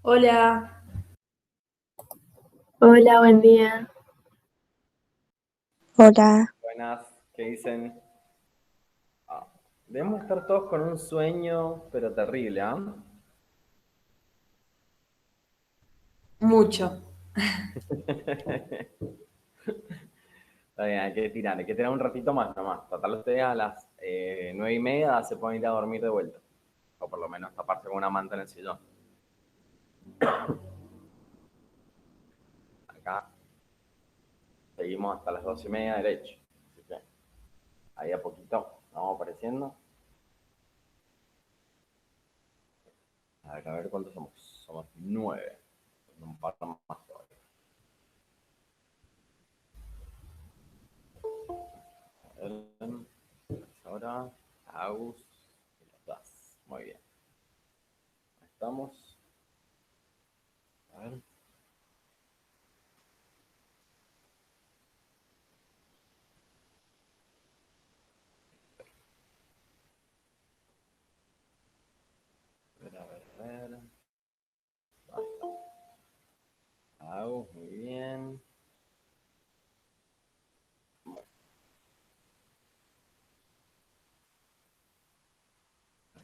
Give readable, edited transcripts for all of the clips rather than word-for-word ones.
Hola, Hola, buen día. Hola, Buenas, ¿qué dicen? Ah, debemos estar todos con un sueño, pero terrible, ¿ah? mucho. Está bien, hay que tirar un ratito más nomás. Total, ustedes a las 9:30 se pueden ir a dormir de vuelta. O por lo menos taparse con una manta en el sillón. Acá seguimos hasta las 12:30 derecho. Así que ahí a poquito vamos apareciendo. A ver cuántos somos. Somos 9. Un par más todavía. Ahora, Agus y los das. Muy bien. Ahí estamos. A ver. A ver. Basta. Agus, muy bien.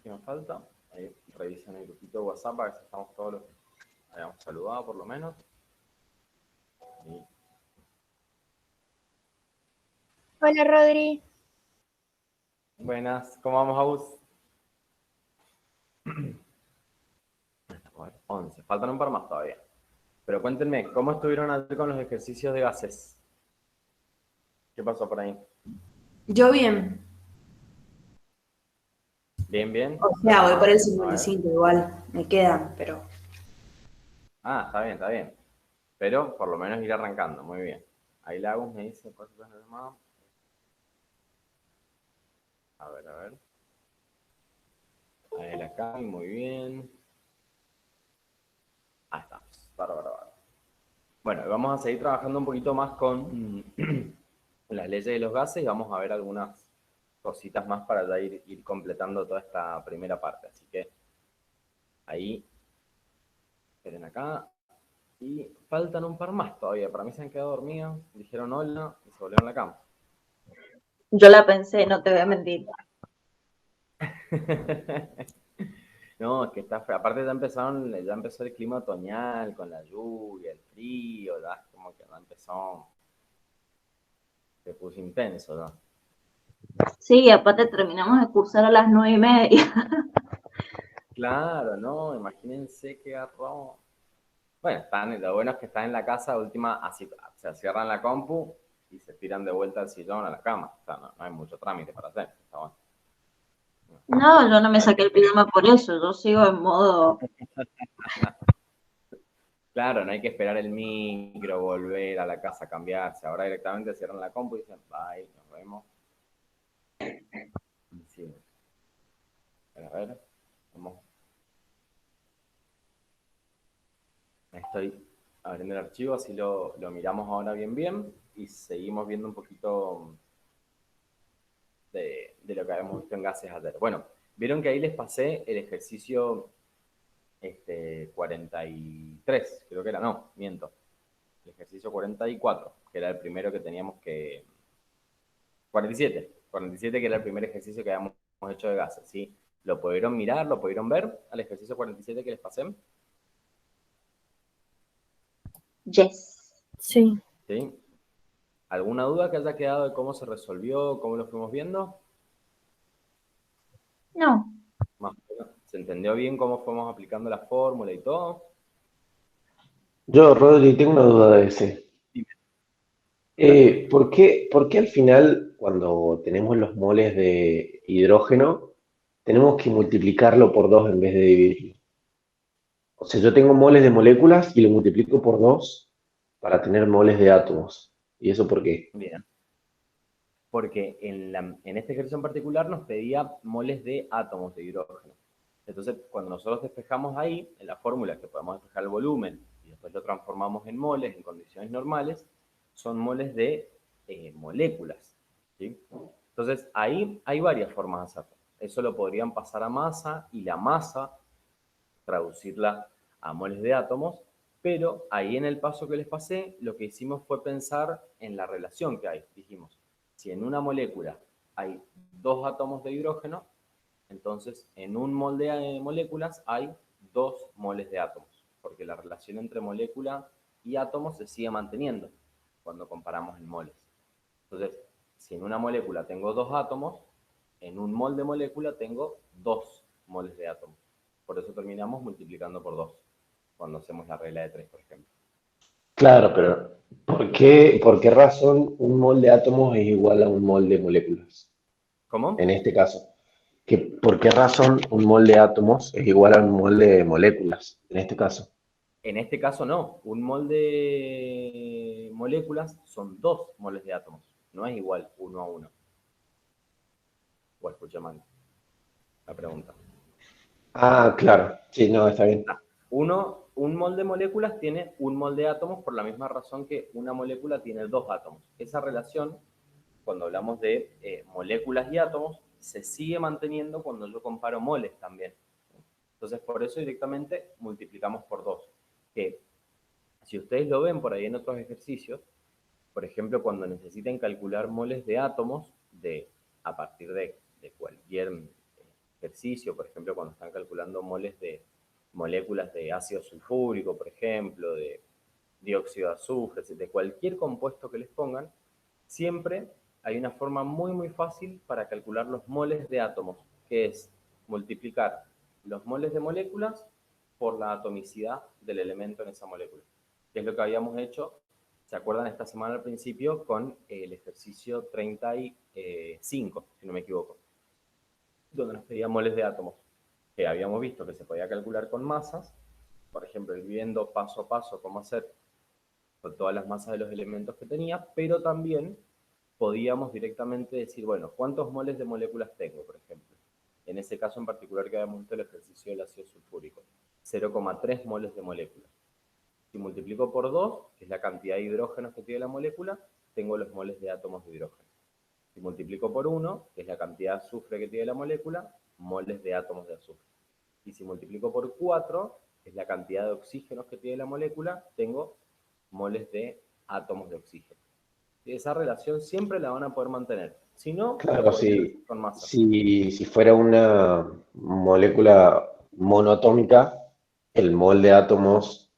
¿Qué nos falta? Ahí revisan el grupito de WhatsApp a ver si estamos todos los que habíamos saludado por lo menos. Y Hola, Rodri. buenas, ¿cómo vamos, Agus? A ver, 11. Faltan un par más todavía. Pero cuéntenme, ¿cómo estuvieron ayer con los ejercicios de gases? ¿Qué pasó por ahí? Yo bien. ¿Bien, bien? O sea, voy por el Perfecto. A ver. 55 igual. Me quedan, pero... Ah, está bien, está bien. Pero por lo menos ir arrancando, muy bien. Ahí la Agus me dice, ¿cuántos son los demás? A ver, a ver. Ahí la Cami, muy bien. Ahí estamos. Bárbaro, bárbaro. Bueno, vamos a seguir trabajando un poquito más con las leyes de los gases y vamos a ver algunas cositas más para ya ir completando toda esta primera parte. Así que ahí, esperen acá. Y faltan un par más todavía. Para mí se han quedado dormidos, dijeron hola y se volvieron a la cama. yo la pensé, no te voy a mentir. No, es que está feo. Aparte ya empezó el clima otoñal con la lluvia, el frío, ya como que ya empezó, se puso intenso, ¿no? Sí, aparte terminamos de cursar a las 9:30. Claro, no, imagínense qué garrón. Bueno, lo bueno es que están en la casa, última, así, se cierran la compu y se tiran de vuelta al sillón a la cama. O sea, no hay mucho trámite para hacer. Está bueno. No, yo no me saqué el pijama por eso, yo sigo en modo, Claro, no hay que esperar el micro, volver a la casa a cambiarse. Ahora directamente cierran la compu y dicen, bye, nos vemos. Sí. A ver, vamos. Estoy abriendo el archivo, así lo miramos ahora bien bien y seguimos viendo un poquito de lo que habíamos visto en gases ayer. Bueno, vieron que ahí les pasé el ejercicio 43, creo que era, no, miento. El ejercicio 44, que era el primero que teníamos que... 47 que era el primer ejercicio que habíamos hecho de gases, ¿sí? ¿Lo pudieron mirar, lo pudieron ver al ejercicio 47 que les pasé? yes. Sí. ¿Sí? ¿Alguna duda que haya quedado de cómo se resolvió, cómo lo fuimos viendo? No, Más o menos. ¿Se entendió bien cómo fuimos aplicando la fórmula y todo? Yo, Rodri, tengo una duda de ese. Dime. Dale. ¿Por qué al final, cuando tenemos los moles de hidrógeno, tenemos que multiplicarlo por 2 en vez de dividirlo? O sea, yo tengo moles de moléculas y lo multiplico por 2 para tener moles de átomos. ¿Y eso por qué? Bien. Porque en este ejercicio en particular nos pedía moles de átomos de hidrógeno. Entonces, cuando nosotros despejamos ahí, en la fórmula que podemos despejar el volumen y después lo transformamos en moles en condiciones normales, son moles de moléculas. ¿Sí? Entonces, ahí hay varias formas de hacerlo. Eso lo podrían pasar a masa y la masa traducirla a moles de átomos, pero ahí en el paso que les pasé, lo que hicimos fue pensar en la relación que hay. Dijimos, si en una molécula hay 2 átomos de hidrógeno, entonces en un mol de moléculas hay 2 moles de átomos, porque la relación entre molécula y átomos se sigue manteniendo cuando comparamos en moles. Entonces, si en una molécula tengo 2 átomos, en un mol de molécula tengo 2 moles de átomos. Por eso terminamos multiplicando por 2, cuando hacemos la regla de 3, por ejemplo. Claro, pero por qué razón un mol de átomos es igual a un mol de moléculas? En ¿Cómo? este caso, ¿por qué razón un mol de átomos es igual a un mol de moléculas? En este caso. En este caso no. Un mol de moléculas son 2 moles de átomos. No es igual 1 a 1. O escuché mal la pregunta. Ah, claro. Sí, no, está bien. Un mol de moléculas tiene un mol de átomos por la misma razón que una molécula tiene 2 átomos. Esa relación, cuando hablamos de moléculas y átomos, se sigue manteniendo cuando yo comparo moles también. Entonces, por eso directamente multiplicamos por 2. Que si ustedes lo ven por ahí en otros ejercicios, por ejemplo, cuando necesiten calcular moles de átomos a partir de cualquier ejercicio, por ejemplo, cuando están calculando moles de moléculas de ácido sulfúrico, por ejemplo, de dióxido de azufre, de cualquier compuesto que les pongan, siempre hay una forma muy, muy fácil para calcular los moles de átomos, que es multiplicar los moles de moléculas por la atomicidad del elemento en esa molécula, que es lo que habíamos hecho, ¿se acuerdan? Esta semana al principio con el ejercicio 35, si no me equivoco, donde nos pedía moles de átomos, que habíamos visto que se podía calcular con masas, por ejemplo, ir viendo paso a paso cómo hacer con todas las masas de los elementos que tenía, pero también podíamos directamente decir, bueno, ¿cuántos moles de moléculas tengo, por ejemplo? En ese caso en particular que habíamos visto el ejercicio del ácido sulfúrico, 0,3 moles de molécula. Si multiplico por 2, que es la cantidad de hidrógenos que tiene la molécula, tengo los moles de átomos de hidrógeno. Si multiplico por 1, que es la cantidad de azufre que tiene la molécula, moles de átomos de azufre. Y si multiplico por 4, que es la cantidad de oxígenos que tiene la molécula, tengo moles de átomos de oxígeno. Y esa relación siempre la van a poder mantener. Si no, lo Claro, podrían hacer con masa. si fuera una molécula monoatómica, el mol de átomos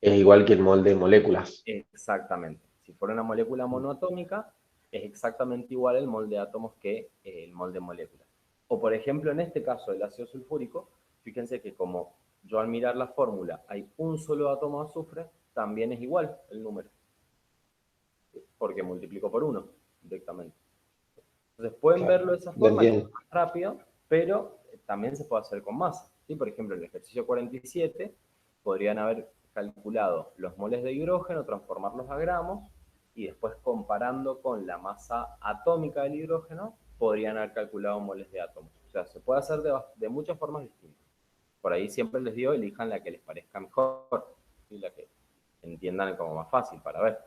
es igual que el mol de moléculas. Exactamente. Si fuera una molécula monoatómica, es exactamente igual el mol de átomos que el mol de moléculas. O por ejemplo, en este caso del ácido sulfúrico, fíjense que como yo al mirar la fórmula hay un solo átomo de azufre, también es igual el número, porque multiplico por 1 directamente. Entonces pueden Claro, verlo de esa lo forma, que es entiendo. más rápido, pero también se puede hacer con masa. ¿Sí? Por ejemplo, en el ejercicio 47 podrían haber calculado los moles de hidrógeno, transformarlos a gramos, y después comparando con la masa atómica del hidrógeno, podrían haber calculado moles de átomos. O sea, se puede hacer de muchas formas distintas. Por ahí siempre les digo, elijan la que les parezca mejor, y la que entiendan como más fácil para ver.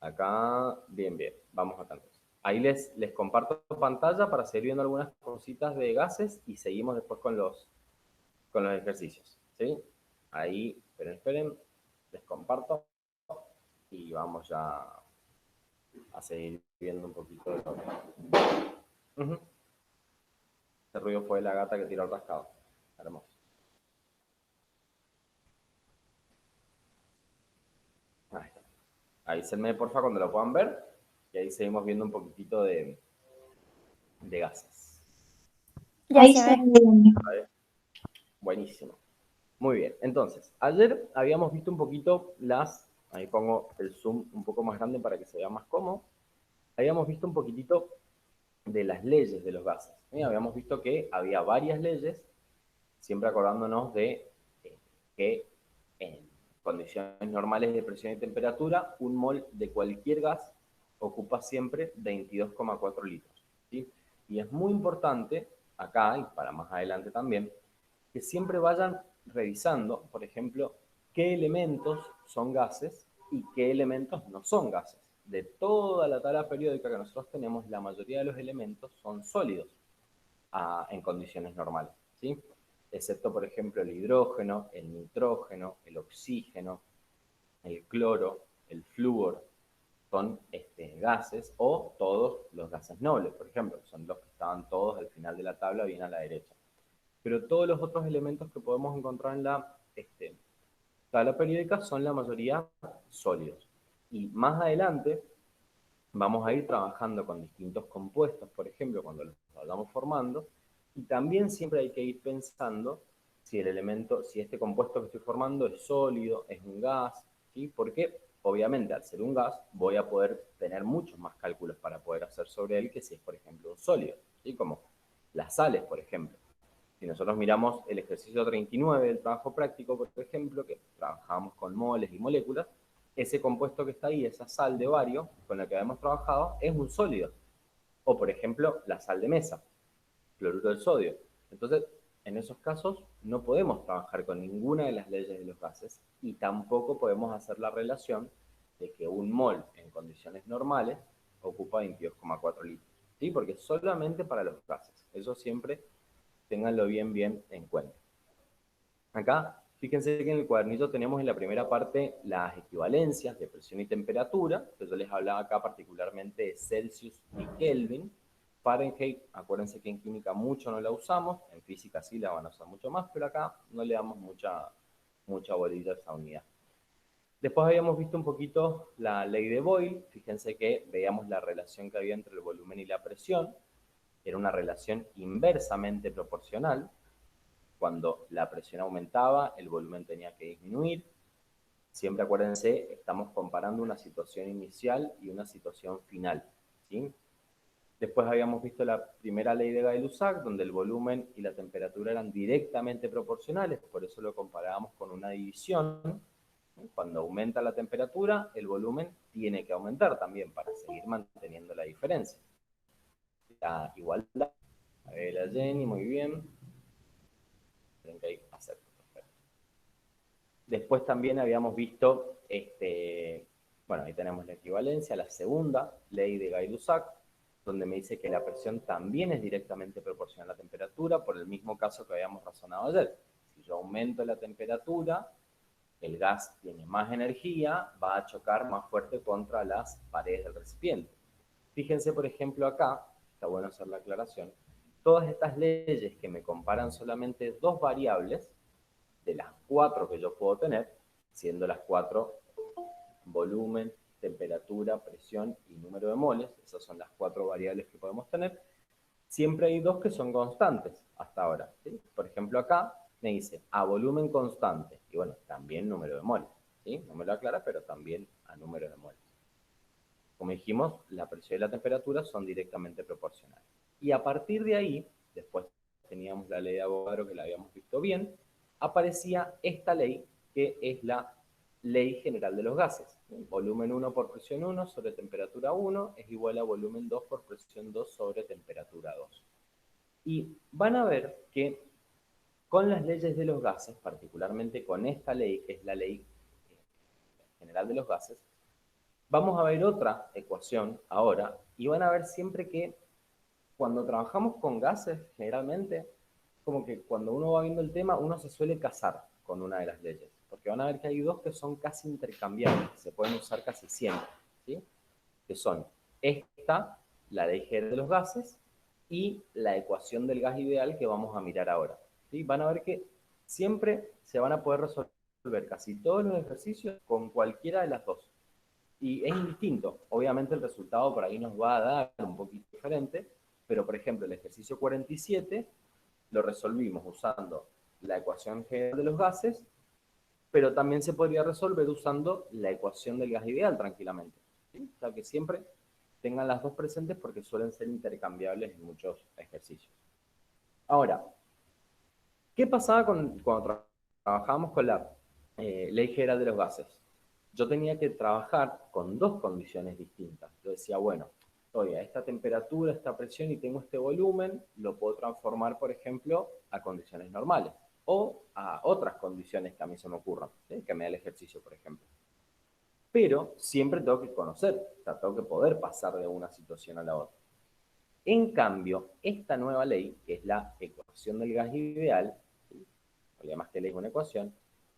Acá, bien, bien, vamos acá entonces. Ahí les comparto pantalla para seguir viendo algunas cositas de gases y seguimos después con los ejercicios, ¿sí? Ahí, esperen, les comparto y vamos ya a seguir viendo un poquito de lo que... Ese ruido fue la gata que tiró el rascado. Hermoso. Ahí está. Avísenme, porfa, cuando lo puedan ver y ahí seguimos viendo un poquitito de gases. Ya Ahí se se ve. ve. ¿Vale? Buenísimo. Muy bien, entonces, ayer habíamos visto un poquito ahí pongo el zoom un poco más grande para que se vea más cómodo, habíamos visto un poquitito de las leyes de los gases. ¿Sí? Habíamos visto que había varias leyes, siempre acordándonos de que en condiciones normales de presión y temperatura, un mol de cualquier gas ocupa siempre 22,4 litros. ¿Sí? Y es muy importante, acá y para más adelante también, que siempre vayan revisando, por ejemplo, qué elementos son gases y qué elementos no son gases. De toda la tabla periódica que nosotros tenemos, la mayoría de los elementos son sólidos en condiciones normales, ¿sí? excepto, por ejemplo, el hidrógeno, el nitrógeno, el oxígeno, el cloro, el flúor, son gases, o todos los gases nobles, por ejemplo, son los que estaban todos al final de la tabla, bien a la derecha. Pero todos los otros elementos que podemos encontrar en la tabla periódica son la mayoría sólidos. Y más adelante vamos a ir trabajando con distintos compuestos, por ejemplo, cuando los vayamos formando, y también siempre hay que ir pensando si el elemento, si este compuesto que estoy formando es sólido, es un gas, ¿sí? Porque obviamente al ser un gas voy a poder tener muchos más cálculos para poder hacer sobre él que si es, por ejemplo, un sólido, ¿sí? Como las sales, por ejemplo. Si nosotros miramos el ejercicio 39 del trabajo práctico, por ejemplo, que trabajamos con moles y moléculas, ese compuesto que está ahí, esa sal de bario con la que habíamos trabajado, es un sólido. O, por ejemplo, la sal de mesa, cloruro de sodio. Entonces, en esos casos, no podemos trabajar con ninguna de las leyes de los gases y tampoco podemos hacer la relación de que un mol en condiciones normales ocupa 22,4 litros. ¿Sí? Porque solamente para los gases. Eso siempre ténganlo bien en cuenta. Acá, fíjense que en el cuadernillo tenemos en la primera parte las equivalencias de presión y temperatura, que yo les hablaba acá particularmente de Celsius y Kelvin. Fahrenheit, acuérdense que en química mucho no la usamos, en física sí la van a usar mucho más, pero acá no le damos mucha bolilla a esa unidad. Después habíamos visto un poquito la ley de Boyle. Fíjense que veíamos la relación que había entre el volumen y la presión. Era una relación inversamente proporcional. Cuando la presión aumentaba, el volumen tenía que disminuir. Siempre acuérdense, estamos comparando una situación inicial y una situación final, ¿sí? Después habíamos visto la primera ley de Gay-Lussac, donde el volumen y la temperatura eran directamente proporcionales, por eso lo comparábamos con una división. Cuando aumenta la temperatura, el volumen tiene que aumentar también para seguir manteniendo la diferencia. La igualdad. A ver, la Jenny, muy bien. Después también habíamos visto, bueno, ahí tenemos la equivalencia, la segunda ley de Gay-Lussac, donde me dice que la presión también es directamente proporcional a la temperatura, por el mismo caso que habíamos razonado ayer. Si yo aumento la temperatura, el gas tiene más energía, va a chocar más fuerte contra las paredes del recipiente. Fíjense, por ejemplo, acá, está bueno hacer la aclaración, todas estas leyes que me comparan solamente dos variables, de las 4 que yo puedo tener, siendo las 4 volumen, temperatura, presión y número de moles, esas son las 4 variables que podemos tener, siempre hay dos que son constantes hasta ahora, ¿sí? Por ejemplo, acá me dice a volumen constante, y bueno, también número de moles, ¿sí? No me lo aclara, pero también a número de moles. Como dijimos, la presión y la temperatura son directamente proporcionales. Y a partir de ahí, después teníamos la ley de Avogadro que la habíamos visto bien, aparecía esta ley que es la ley general de los gases. Volumen 1 por presión 1 sobre temperatura 1 es igual a volumen 2 por presión 2 sobre temperatura 2. Y van a ver que con las leyes de los gases, particularmente con esta ley, que es la ley general de los gases, vamos a ver otra ecuación ahora y van a ver siempre que cuando trabajamos con gases, generalmente, como que cuando uno va viendo el tema, uno se suele casar con una de las leyes, porque van a ver que hay dos que son casi intercambiables, se pueden usar casi siempre, ¿sí? Que son esta, la ley general de los gases, y la ecuación del gas ideal que vamos a mirar ahora, ¿sí? Van a ver que siempre se van a poder resolver casi todos los ejercicios con cualquiera de las dos. Y es indistinto. Obviamente el resultado por ahí nos va a dar un poquito diferente, pero por ejemplo el ejercicio 47 lo resolvimos usando la ecuación general de los gases, pero también se podría resolver usando la ecuación del gas ideal tranquilamente, ¿sí? O sea que siempre tengan las dos presentes porque suelen ser intercambiables en muchos ejercicios. Ahora, ¿qué pasaba cuando trabajábamos con la ley general de los gases? Yo tenía que trabajar con dos condiciones distintas. Yo decía, bueno, estoy a esta temperatura, esta presión y tengo este volumen, lo puedo transformar, por ejemplo, a condiciones normales o a otras condiciones que a mí se me ocurran, ¿sí? Que me da el ejercicio, por ejemplo. Pero siempre tengo que conocer, o sea, tengo que poder pasar de una situación a la otra. En cambio, esta nueva ley, que es la ecuación del gas ideal, ¿sí? y además que lees una ecuación,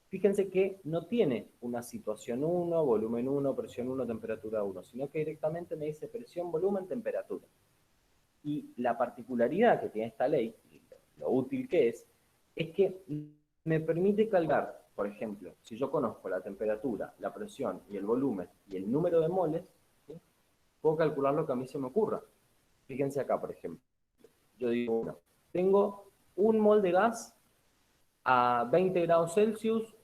fíjense que no tiene una situación 1, volumen 1, presión 1, temperatura 1, sino que directamente me dice presión, volumen, temperatura. Y la particularidad que tiene esta ley, lo útil que es que me permite calcular, por ejemplo, si yo conozco la temperatura, la presión y el volumen y el número de moles, ¿sí? Puedo calcular lo que a mí se me ocurra. Fíjense acá, por ejemplo. Yo digo, bueno, tengo un mol de gas a 20 grados Celsius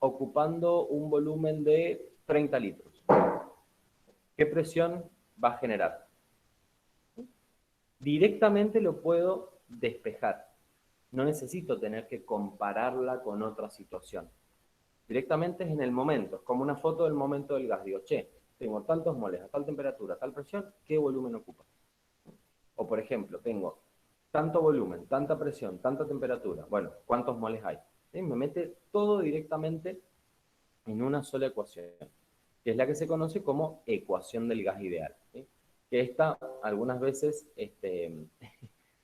ocupando un volumen de 30 litros. ¿Qué presión va a generar? Directamente lo puedo despejar. No necesito tener que compararla con otra situación. Directamente es en el momento, es como una foto del momento del gas. Digo, che, tengo tantos moles a tal temperatura, a tal presión, ¿qué volumen ocupa? O por ejemplo, tengo tanto volumen, tanta presión, tanta temperatura. Bueno, ¿cuántos moles hay? ¿Sí? Me mete todo directamente en una sola ecuación, que es la que se conoce como ecuación del gas ideal. ¿Sí? Que esta algunas veces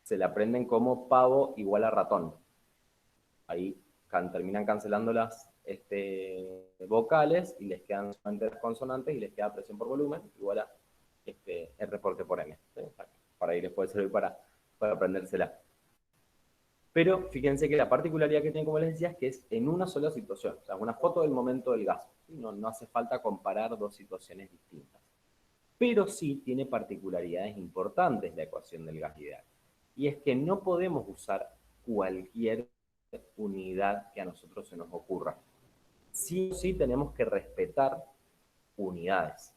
se la aprenden como pavo igual a ratón. Ahí terminan cancelando las vocales y les quedan solamente las consonantes y les queda presión por volumen igual a R por T por M. ¿Sí? Para ahí les puede servir para aprendérsela. Pero fíjense que la particularidad que tiene, como les decía, es que es en una sola situación. O sea, una foto del momento del gas. ¿Sí? No hace falta comparar dos situaciones distintas. Pero sí tiene particularidades importantes la ecuación del gas ideal. Y es que no podemos usar cualquier unidad que a nosotros se nos ocurra. Sí o sí tenemos que respetar unidades.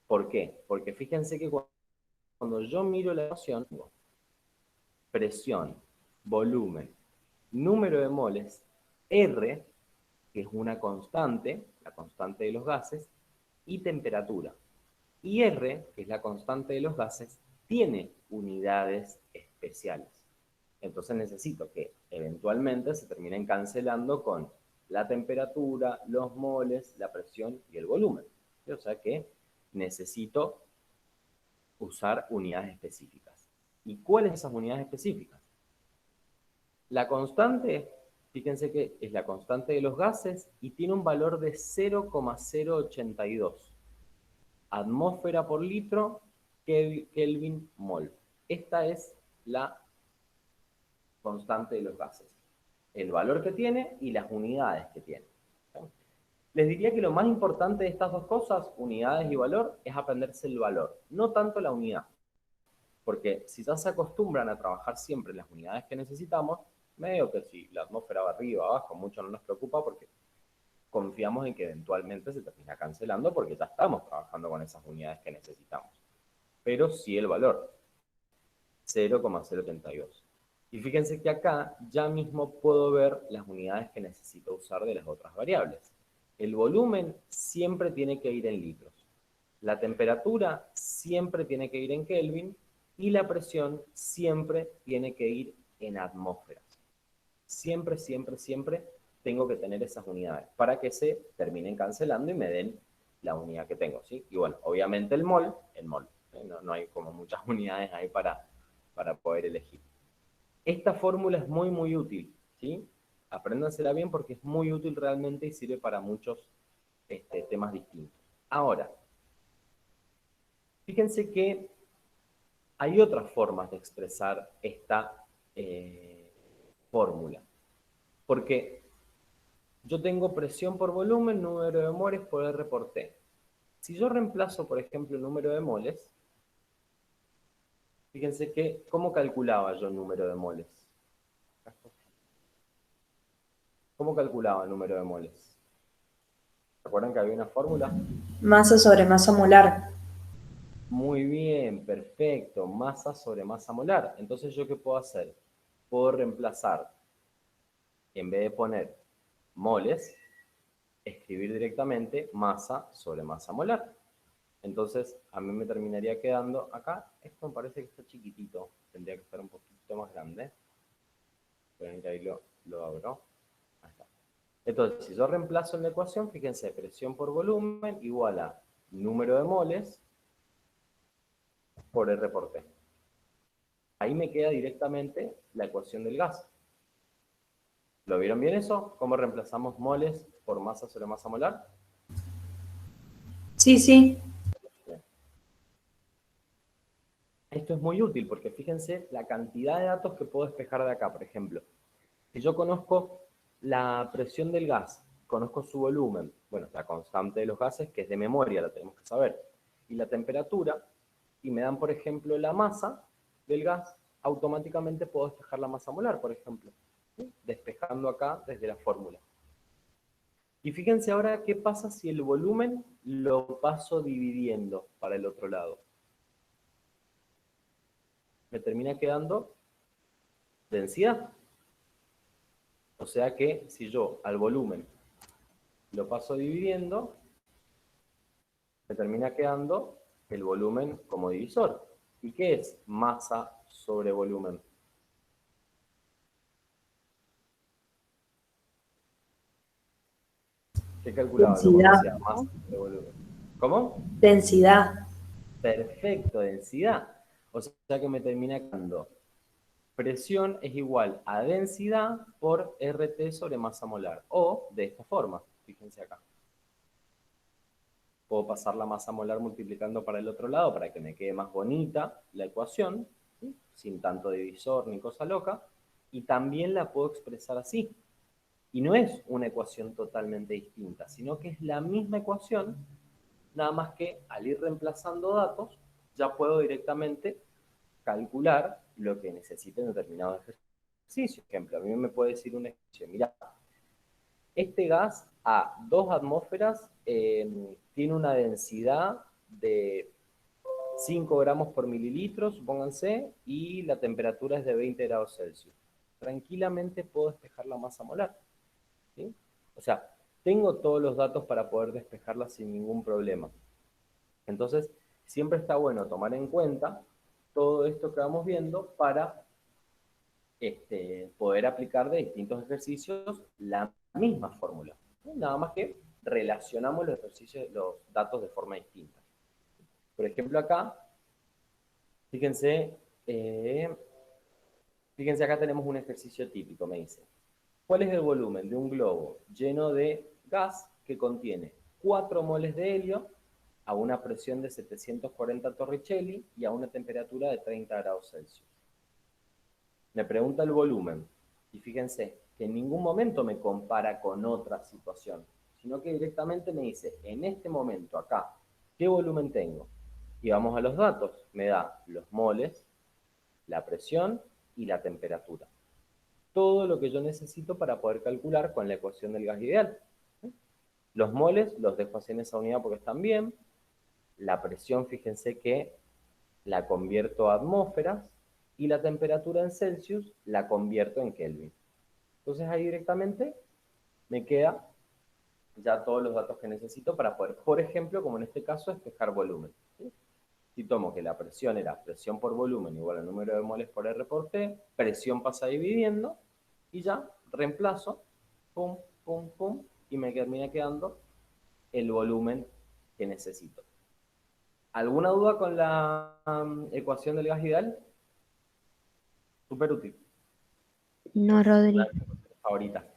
¿Por qué? Porque fíjense que cuando yo miro la ecuación, presión, volumen, número de moles, R, que es una constante, la constante de los gases, y temperatura. Y R, que es la constante de los gases, tiene unidades especiales. Entonces necesito que eventualmente se terminen cancelando con la temperatura, los moles, la presión y el volumen. O sea que necesito usar unidades específicas. ¿Y cuáles son esas unidades específicas? La constante, fíjense que es la constante de los gases y tiene un valor de 0,082 atmósfera por litro, Kelvin, mol. Esta es la constante de los gases. El valor que tiene y las unidades que tiene. Les diría que lo más importante de estas dos cosas, unidades y valor, es aprenderse el valor, no tanto la unidad. Porque si ya se acostumbran a trabajar siempre las unidades que necesitamos, medio que si la atmósfera va arriba o abajo, mucho no nos preocupa porque confiamos en que eventualmente se termina cancelando porque ya estamos trabajando con esas unidades que necesitamos. Pero sí el valor, 0,082. Y fíjense que acá ya mismo puedo ver las unidades que necesito usar de las otras variables. El volumen siempre tiene que ir en litros. La temperatura siempre tiene que ir en Kelvin y la presión siempre tiene que ir en atmósferas. Siempre, siempre, siempre tengo que tener esas unidades para que se terminen cancelando y me den la unidad que tengo, ¿sí? Y bueno, obviamente el mol. No hay como muchas unidades ahí para poder elegir. Esta fórmula es muy, muy útil, ¿sí? Apréndansela bien porque es muy útil realmente y sirve para muchos temas distintos. Ahora, fíjense que hay otras formas de expresar esta fórmula. Porque yo tengo presión por volumen, número de moles por R por T. Si yo reemplazo, por ejemplo, el número de moles, fíjense que, ¿cómo calculaba yo el número de moles? ¿Cómo calculaba el número de moles? ¿Se acuerdan que había una fórmula? Masa sobre masa molar. Muy bien, perfecto. Masa sobre masa molar. Entonces, ¿yo qué puedo hacer? Puedo reemplazar, en vez de poner moles, escribir directamente masa sobre masa molar. Entonces, a mí me terminaría quedando acá. Esto me parece que está chiquitito. Tendría que estar un poquito más grande. Esperen que ahí lo abro. Ahí está. Entonces, si yo reemplazo en la ecuación, fíjense, presión por volumen igual a número de moles por R por T. Ahí me queda directamente la ecuación del gas. ¿Lo vieron bien eso? ¿Cómo reemplazamos moles por masa sobre masa molar? Sí, sí. Esto es muy útil porque fíjense la cantidad de datos que puedo despejar de acá. Por ejemplo, si yo conozco la presión del gas, conozco su volumen, bueno, la constante de los gases, que es de memoria, la tenemos que saber, y la temperatura, y me dan, por ejemplo, la masa del gas, automáticamente puedo despejar la masa molar, por ejemplo, ¿sí? Despejando acá desde la fórmula. Y fíjense ahora qué pasa si el volumen lo paso dividiendo para el otro lado. Me termina quedando densidad. O sea que si yo al volumen lo paso dividiendo, me termina quedando el volumen como divisor. ¿Y qué es masa sobre volumen? ¿Qué calculaba yo cuando Densidad. decía masa sobre volumen? ¿Cómo? Densidad. Perfecto, densidad. O sea que me termina quedando presión es igual a densidad por RT sobre masa molar. O de esta forma, fíjense acá. Puedo pasar la masa molar multiplicando para el otro lado para que me quede más bonita la ecuación, ¿sí? Sin tanto divisor ni cosa loca. Y también la puedo expresar así. Y no es una ecuación totalmente distinta, sino que es la misma ecuación, nada más que al ir reemplazando datos, ya puedo directamente calcular lo que necesite en determinado ejercicio. Por ejemplo, a mí me puede decir un ejercicio, mira, este gas a 2 atmósferas tiene una densidad de 5 gramos por mililitro, supónganse, y la temperatura es de 20 grados Celsius. Tranquilamente puedo despejar la masa molar, ¿sí? O sea, tengo todos los datos para poder despejarla sin ningún problema. Entonces, siempre está bueno tomar en cuenta todo esto que vamos viendo para poder aplicar de distintos ejercicios la misma fórmula. Nada más que relacionamos los ejercicios, los datos de forma distinta. Por ejemplo, acá, fíjense, fíjense acá tenemos un ejercicio típico, me dice. ¿Cuál es el volumen de un globo lleno de gas que contiene 4 moles de helio a una presión de 740 torricelli y a una temperatura de 30 grados Celsius? Me pregunta el volumen. Y fíjense que en ningún momento me compara con otra situación, sino que directamente me dice, en este momento acá, ¿qué volumen tengo? Y vamos a los datos. Me da los moles, la presión y la temperatura. Todo lo que yo necesito para poder calcular con la ecuación del gas ideal. Los moles los dejo así en esa unidad porque están bien. La presión, fíjense que la convierto a atmósferas y la temperatura en Celsius la convierto en Kelvin. Entonces ahí directamente me queda ya todos los datos que necesito para poder, por ejemplo, como en este caso, despejar volumen, ¿sí? Si tomo que la presión era presión por volumen igual al número de moles por R por T, presión pasa dividiendo y ya reemplazo, pum, pum, pum, y me termina quedando el volumen que necesito. ¿Alguna duda con la ecuación del gas ideal? Súper útil. No, Rodri. Favorita.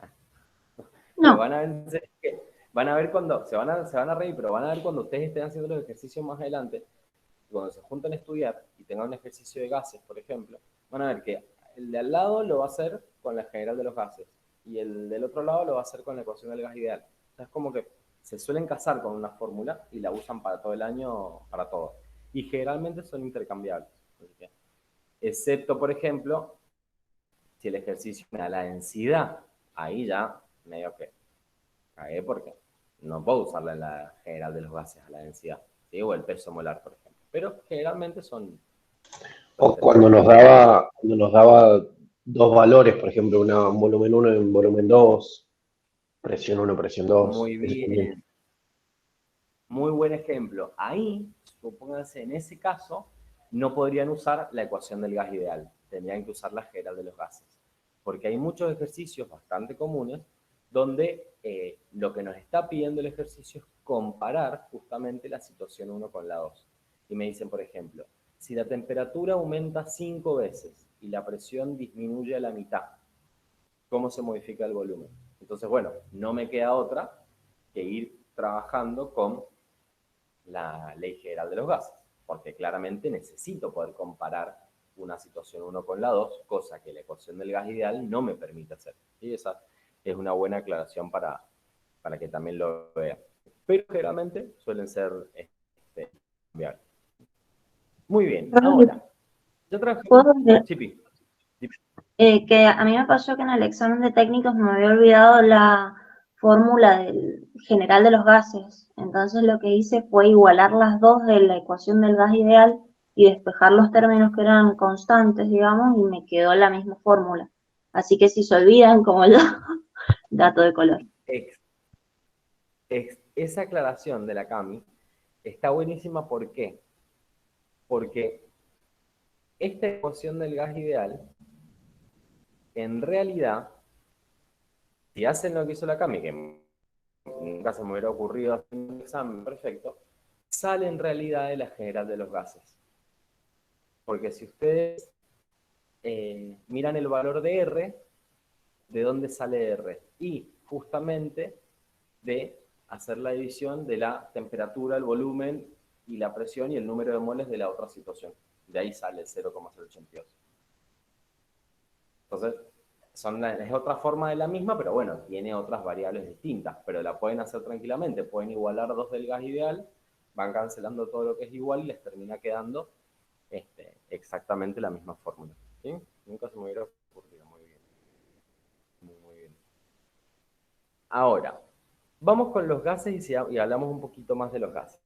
No. Pero van a ver cuando, se van a reír, pero van a ver cuando ustedes estén haciendo los ejercicios más adelante, cuando se junten a estudiar y tengan un ejercicio de gases, por ejemplo, van a ver que el de al lado lo va a hacer con la general de los gases y el del otro lado lo va a hacer con la ecuación del gas ideal. O sea, es como que se suelen casar con una fórmula y la usan para todo el año, para todo. Y generalmente son intercambiables. Excepto, por ejemplo, si el ejercicio me da la densidad, ahí ya medio que cagué porque no puedo usarla en la general de los gases a la densidad, ¿sí? O el peso molar, por ejemplo. Pero generalmente son... O cuando nos daba dos valores, por ejemplo, un volumen 1 y un volumen 2, presión 1, presión 2. Muy bien. Muy buen ejemplo. Ahí, supónganse, en ese caso, no podrían usar la ecuación del gas ideal. Tendrían que usar la general de los gases. Porque hay muchos ejercicios bastante comunes donde lo que nos está pidiendo el ejercicio es comparar justamente la situación 1 con la 2. Y me dicen, por ejemplo, si la temperatura aumenta 5 veces y la presión disminuye a la mitad, cómo se modifica el volumen. Entonces, bueno, no me queda otra que ir trabajando con la ley general de los gases, porque claramente necesito poder comparar una situación 1 con la 2, cosa que la ecuación del gas ideal no me permite hacer. Y esa es una buena aclaración para que también lo vean. Pero generalmente suelen ser cambiables. Muy bien, ahora, yo trabajé ¿Puedo Chipi. que a mí me pasó que en el examen de técnicos me había olvidado la fórmula del general de los gases. Entonces lo que hice fue igualar las dos de la ecuación del gas ideal y despejar los términos que eran constantes, digamos, y me quedó la misma fórmula. Así que si se olvidan, como yo, dato de color. Esa aclaración de la Cami está buenísima. ¿Por qué? Porque esta ecuación del gas ideal, en realidad, si hacen lo que hizo la Cami, que nunca se me hubiera ocurrido hacer un examen perfecto, sale en realidad de la general de los gases. Porque si ustedes miran el valor de R, ¿de dónde sale R? Y justamente de hacer la división de la temperatura, el volumen y la presión y el número de moles de la otra situación. De ahí sale el 0,082. Entonces, es otra forma de la misma, pero bueno, tiene otras variables distintas, pero la pueden hacer tranquilamente. Pueden igualar dos del gas ideal, van cancelando todo lo que es igual y les termina quedando exactamente la misma fórmula. ¿Sí? Nunca se me hubiera ocurrido. Muy bien. Muy bien. Ahora, vamos con los gases y hablamos un poquito más de los gases.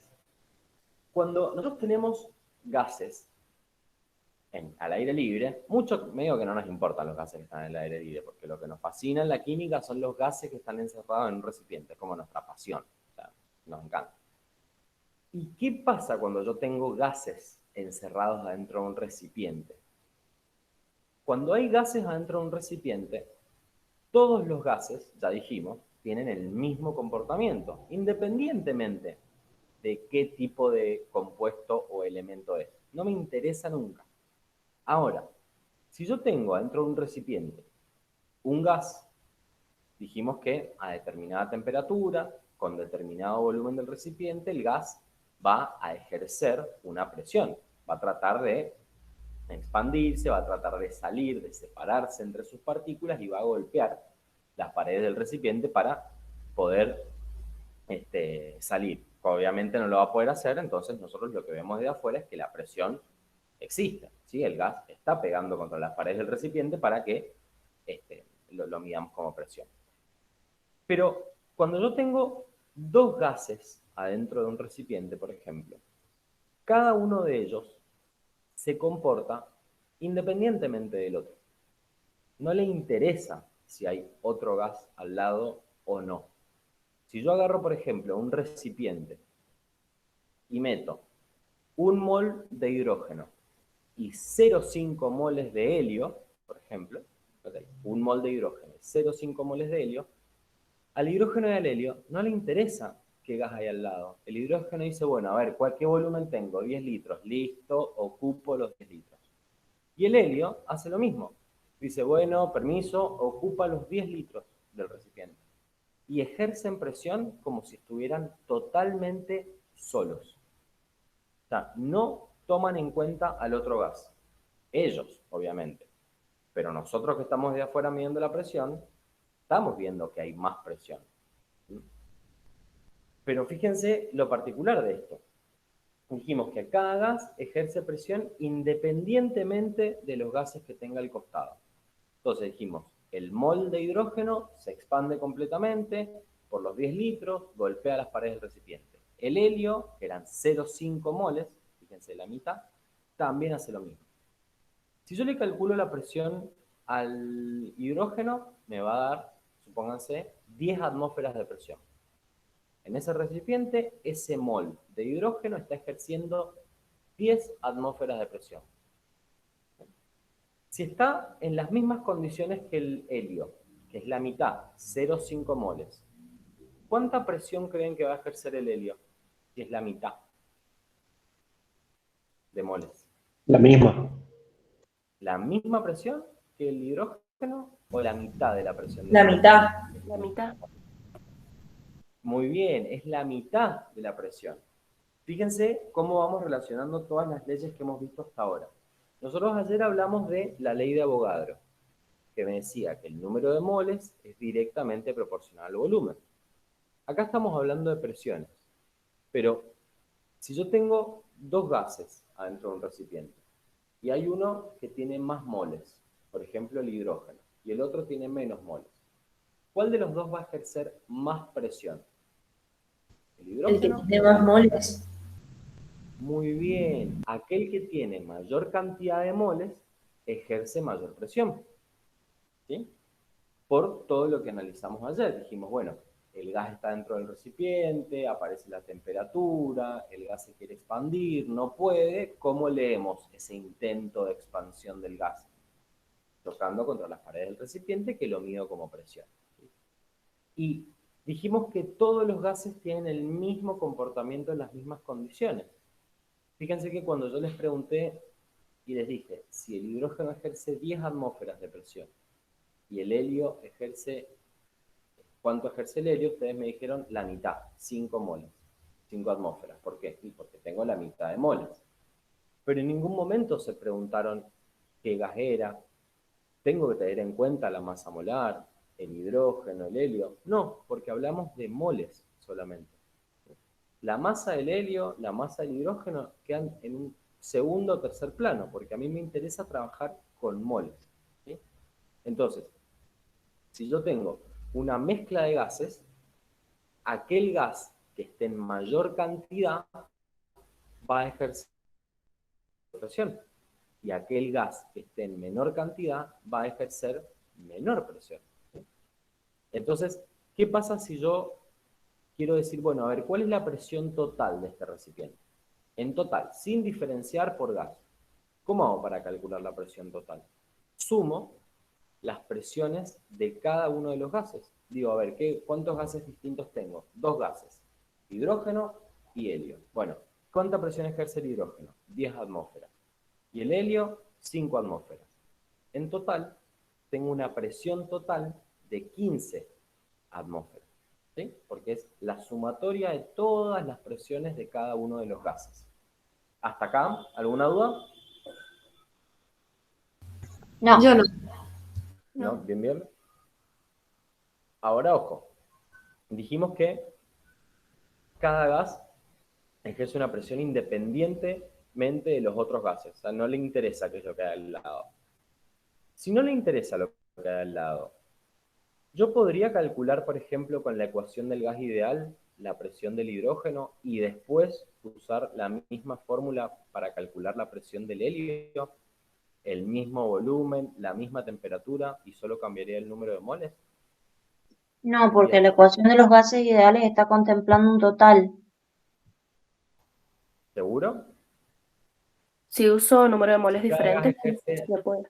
Cuando nosotros tenemos gases al aire libre, mucho medio que no nos importan los gases que están en el aire libre, porque lo que nos fascina en la química son los gases que están encerrados en un recipiente, es como nuestra pasión, o sea, nos encanta. ¿Y qué pasa cuando yo tengo gases encerrados adentro de un recipiente? Cuando hay gases adentro de un recipiente, todos los gases, ya dijimos, tienen el mismo comportamiento, independientemente de qué tipo de compuesto o elemento es. No me interesa nunca. Ahora, si yo tengo adentro de un recipiente un gas, dijimos que a determinada temperatura, con determinado volumen del recipiente, el gas va a ejercer una presión, va a tratar de expandirse, va a tratar de salir, de separarse entre sus partículas y va a golpear las paredes del recipiente para poder salir. Obviamente no lo va a poder hacer, entonces nosotros lo que vemos de afuera es que la presión existe, ¿sí? El gas está pegando contra las paredes del recipiente para que lo midamos como presión. Pero cuando yo tengo dos gases adentro de un recipiente, por ejemplo, cada uno de ellos se comporta independientemente del otro. No le interesa si hay otro gas al lado o no. Si yo agarro, por ejemplo, un recipiente y meto 1 mol de hidrógeno y 0,5 moles de helio, por ejemplo, 1 mol de hidrógeno y 0,5 moles de helio, al hidrógeno y al helio no le interesa qué gas hay al lado. El hidrógeno dice, bueno, a ver, ¿qué volumen tengo? 10 litros, listo, ocupo los 10 litros. Y el helio hace lo mismo. Dice, bueno, permiso, ocupa los 10 litros del recipiente. Y ejercen presión como si estuvieran totalmente solos. O sea, no toman en cuenta al otro gas. Ellos, obviamente. Pero nosotros que estamos de afuera midiendo la presión, estamos viendo que hay más presión. Pero fíjense lo particular de esto. Dijimos que cada gas ejerce presión independientemente de los gases que tenga al costado. Entonces dijimos, el mol de hidrógeno se expande completamente por los 10 litros, golpea las paredes del recipiente. El helio, que eran 0,5 moles, fíjense la mitad, también hace lo mismo. Si yo le calculo la presión al hidrógeno, me va a dar, supónganse, 10 atmósferas de presión. En ese recipiente, ese mol de hidrógeno está ejerciendo 10 atmósferas de presión. Si está en las mismas condiciones que el helio, que es la mitad, 0,5 moles, ¿cuánta presión creen que va a ejercer el helio? Si es la mitad de moles. La misma. ¿La misma presión que el hidrógeno? Bueno, o la mitad de la presión del La hidrógeno. mitad. la mitad. Muy bien, es la mitad de la presión. Fíjense cómo vamos relacionando todas las leyes que hemos visto hasta ahora. Nosotros ayer hablamos de la ley de Avogadro, que me decía que el número de moles es directamente proporcional al volumen. Acá estamos hablando de presiones, pero si yo tengo dos gases adentro de un recipiente y hay uno que tiene más moles, por ejemplo el hidrógeno, y el otro tiene menos moles, ¿cuál de los dos va a ejercer más presión? ¿El El que hidrógeno? tiene más moles. Muy bien, aquel que tiene mayor cantidad de moles ejerce mayor presión, ¿sí? Por todo lo que analizamos ayer. Dijimos, bueno, el gas está dentro del recipiente, aparece la temperatura, el gas se quiere expandir, no puede. ¿Cómo leemos ese intento de expansión del gas? Chocando contra las paredes del recipiente, que lo mido como presión. Y dijimos que todos los gases tienen el mismo comportamiento en las mismas condiciones. Fíjense que cuando yo les pregunté y les dije, si el hidrógeno ejerce 10 atmósferas de presión y el helio ejerce, ¿cuánto ejerce el helio? Ustedes me dijeron la mitad, 5 moles, 5 atmósferas. ¿Por qué? Y porque tengo la mitad de moles. Pero en ningún momento se preguntaron qué gas era, tengo que tener en cuenta la masa molar, el hidrógeno, el helio. No, porque hablamos de moles solamente. La masa del helio, la masa del hidrógeno quedan en un segundo o tercer plano, porque a mí me interesa trabajar con moles, ¿sí? Entonces, si yo tengo una mezcla de gases, aquel gas que esté en mayor cantidad va a ejercer presión, y aquel gas que esté en menor cantidad va a ejercer menor presión, ¿sí? Entonces, ¿qué pasa si yo quiero decir, bueno, a ver, ¿cuál es la presión total de este recipiente? En total, sin diferenciar por gas. ¿Cómo hago para calcular la presión total? Sumo las presiones de cada uno de los gases. Digo, a ver, ¿cuántos gases distintos tengo? Dos gases, hidrógeno y helio. Bueno, ¿cuánta presión ejerce el hidrógeno? 10 atmósferas. Y el helio, 5 atmósferas. En total, tengo una presión total de 15 atmósferas, ¿sí? Porque es la sumatoria de todas las presiones de cada uno de los gases. ¿Hasta acá? ¿Alguna duda? No, Yo no. ¿No? Bien, bien. Ahora, ojo. Dijimos que cada gas ejerce una presión independientemente de los otros gases. O sea, no le interesa aquello que hay al lado. Si no le interesa lo que hay al lado, yo podría calcular, por ejemplo, con la ecuación del gas ideal, la presión del hidrógeno y después usar la misma fórmula para calcular la presión del helio, el mismo volumen, la misma temperatura y solo cambiaría el número de moles. no, porque la ecuación de los gases ideales está contemplando un total. ¿Seguro? Si uso número de moles Si cada gas diferentes, ejerce, se puede.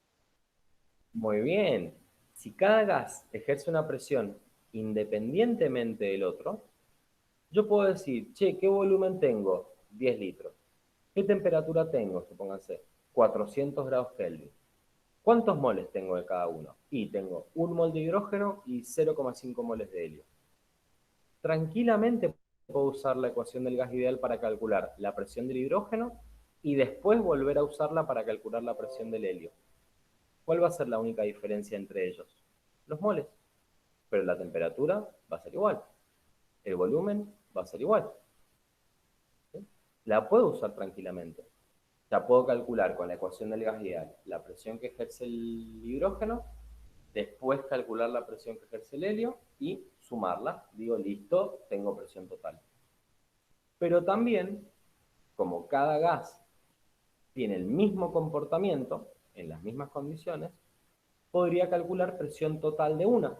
muy bien, si cada gas ejerce una presión independientemente del otro, yo puedo decir, che, ¿qué volumen tengo? 10 litros. ¿Qué temperatura tengo? Supónganse, 400 grados Kelvin. ¿Cuántos moles tengo de cada uno? Y tengo 1 mol de hidrógeno y 0,5 moles de helio. Tranquilamente puedo usar la ecuación del gas ideal para calcular la presión del hidrógeno y después volver a usarla para calcular la presión del helio. ¿Cuál va a ser la única diferencia entre ellos? Los moles. Pero la temperatura va a ser igual. El volumen va a ser igual. ¿Sí? La puedo usar tranquilamente. Ya puedo calcular con la ecuación del gas ideal la presión que ejerce el hidrógeno, después calcular la presión que ejerce el helio y sumarla. Digo, listo, tengo presión total. Pero también, como cada gas tiene el mismo comportamiento, en las mismas condiciones, podría calcular presión total de una.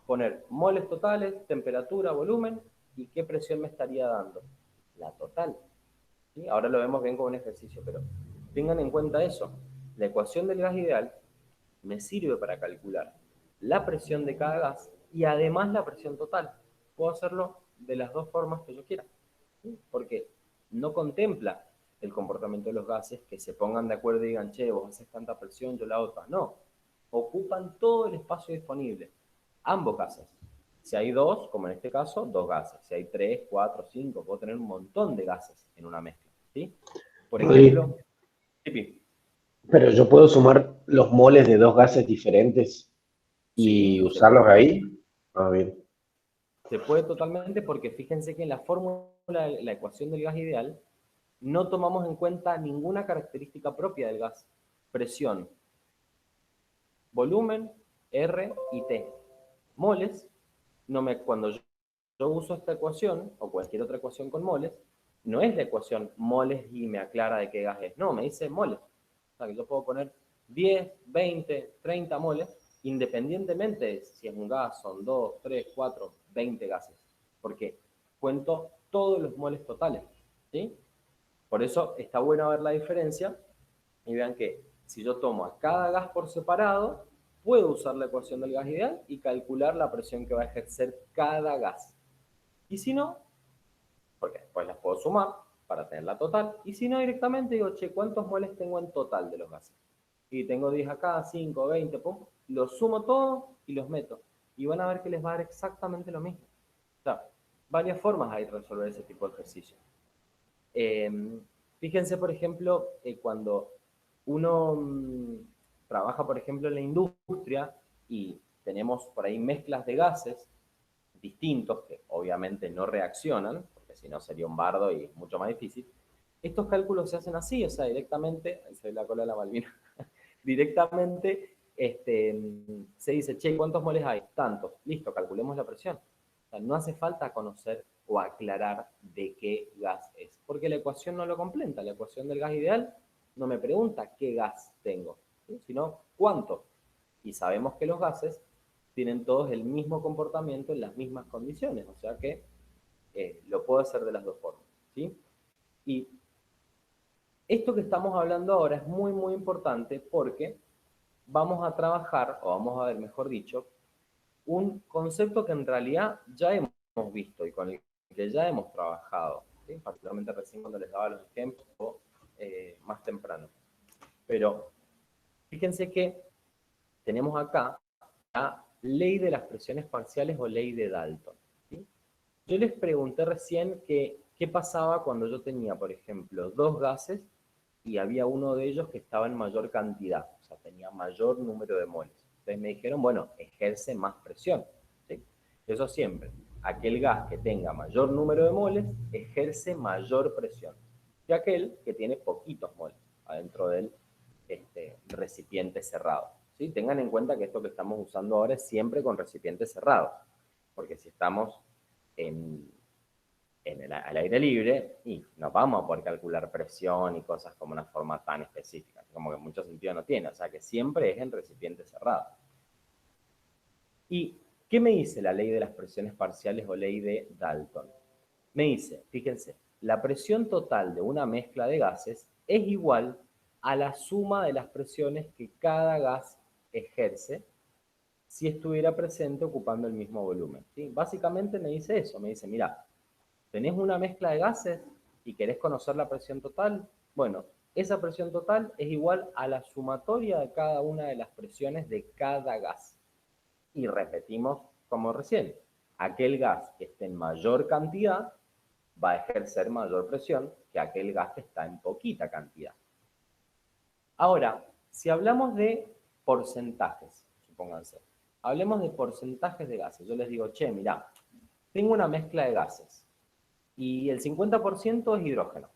Poner moles totales, temperatura, volumen, y qué presión me estaría dando. La total. ¿Sí? Ahora lo vemos bien como un ejercicio, pero tengan en cuenta eso. La ecuación del gas ideal me sirve para calcular la presión de cada gas y además la presión total. Puedo hacerlo de las dos formas que yo quiera, ¿sí? Porque no contempla el comportamiento de los gases que se pongan de acuerdo y digan, che, vos haces tanta presión, yo la otra. No, ocupan todo el espacio disponible. Ambos gases. Si hay dos, como en este caso, dos gases. Si hay 3, 4, 5, puedo tener un montón de gases en una mezcla, ¿sí? Por ejemplo, Tipi, Pero yo puedo sumar los moles de dos gases diferentes y sí, usarlos ahí. Ah, bien. se puede totalmente porque fíjense que en la fórmula de la ecuación del gas ideal no tomamos en cuenta ninguna característica propia del gas. Presión, volumen, R y T. Moles, cuando yo uso esta ecuación o cualquier otra ecuación con moles, no es la ecuación moles y me aclara de qué gas es. No, me dice moles. O sea, que yo puedo poner 10, 20, 30 moles, independientemente de si es un gas, son 2, 3, 4, 20 gases. Porque cuento todos los moles totales, ¿sí? Por eso está bueno ver la diferencia y vean que si yo tomo a cada gas por separado, puedo usar la ecuación del gas ideal y calcular la presión que va a ejercer cada gas. Y si no, porque después las puedo sumar para tener la total, y si no directamente digo, che, ¿cuántos moles tengo en total de los gases? Y tengo 10 acá, 5, 20, pum, los sumo todos y los meto. Y van a ver que les va a dar exactamente lo mismo. O sea, varias formas hay de resolver ese tipo de ejercicio. Fíjense, por ejemplo, cuando uno trabaja, por ejemplo, en la industria y tenemos por ahí mezclas de gases distintos que obviamente no reaccionan, porque si no sería un bardo y mucho más difícil, estos cálculos se hacen así, o sea, directamente, ahí se ve la cola de la Malvina, directamente se dice, che, ¿cuántos moles hay? Tantos, listo, calculemos la presión. O sea, no hace falta conocer o aclarar de qué gas es, porque la ecuación no lo completa. La ecuación del gas ideal no me pregunta qué gas tengo, ¿sí? Sino cuánto. Y sabemos que los gases tienen todos el mismo comportamiento en las mismas condiciones, o sea que lo puedo hacer de las dos formas, ¿sí? Y esto que estamos hablando ahora es muy, muy importante porque vamos a trabajar, o vamos a ver, mejor dicho, un concepto que en realidad ya hemos visto y con el que ya hemos trabajado, ¿sí? Particularmente recién cuando les daba los ejemplos más temprano. Pero fíjense que tenemos acá la ley de las presiones parciales o ley de Dalton, ¿sí? Yo les pregunté recién qué pasaba cuando yo tenía, por ejemplo, dos gases y había uno de ellos que estaba en mayor cantidad, o sea, tenía mayor número de moles. Entonces me dijeron, bueno, ejerce más presión, ¿sí? Eso siempre. Aquel gas que tenga mayor número de moles ejerce mayor presión que aquel que tiene poquitos moles adentro del recipiente cerrado, ¿sí? Tengan en cuenta que esto que estamos usando ahora es siempre con recipiente cerrado, porque si estamos al aire libre y no vamos a poder calcular presión y cosas como una forma tan específica, como que mucho sentido no tiene, o sea que siempre es en recipiente cerrado. ¿Y qué me dice la ley de las presiones parciales o ley de Dalton? Me dice, fíjense, la presión total de una mezcla de gases es igual a la suma de las presiones que cada gas ejerce si estuviera presente ocupando el mismo volumen, ¿sí? Básicamente me dice eso, me dice, mira, tenés una mezcla de gases y querés conocer la presión total, bueno, esa presión total es igual a la sumatoria de cada una de las presiones de cada gas. Y repetimos como recién, aquel gas que esté en mayor cantidad va a ejercer mayor presión que aquel gas que está en poquita cantidad. Ahora, si hablamos de porcentajes, supónganse, hablemos de porcentajes de gases. Yo les digo, che, mirá, tengo una mezcla de gases y el 50% es hidrógeno,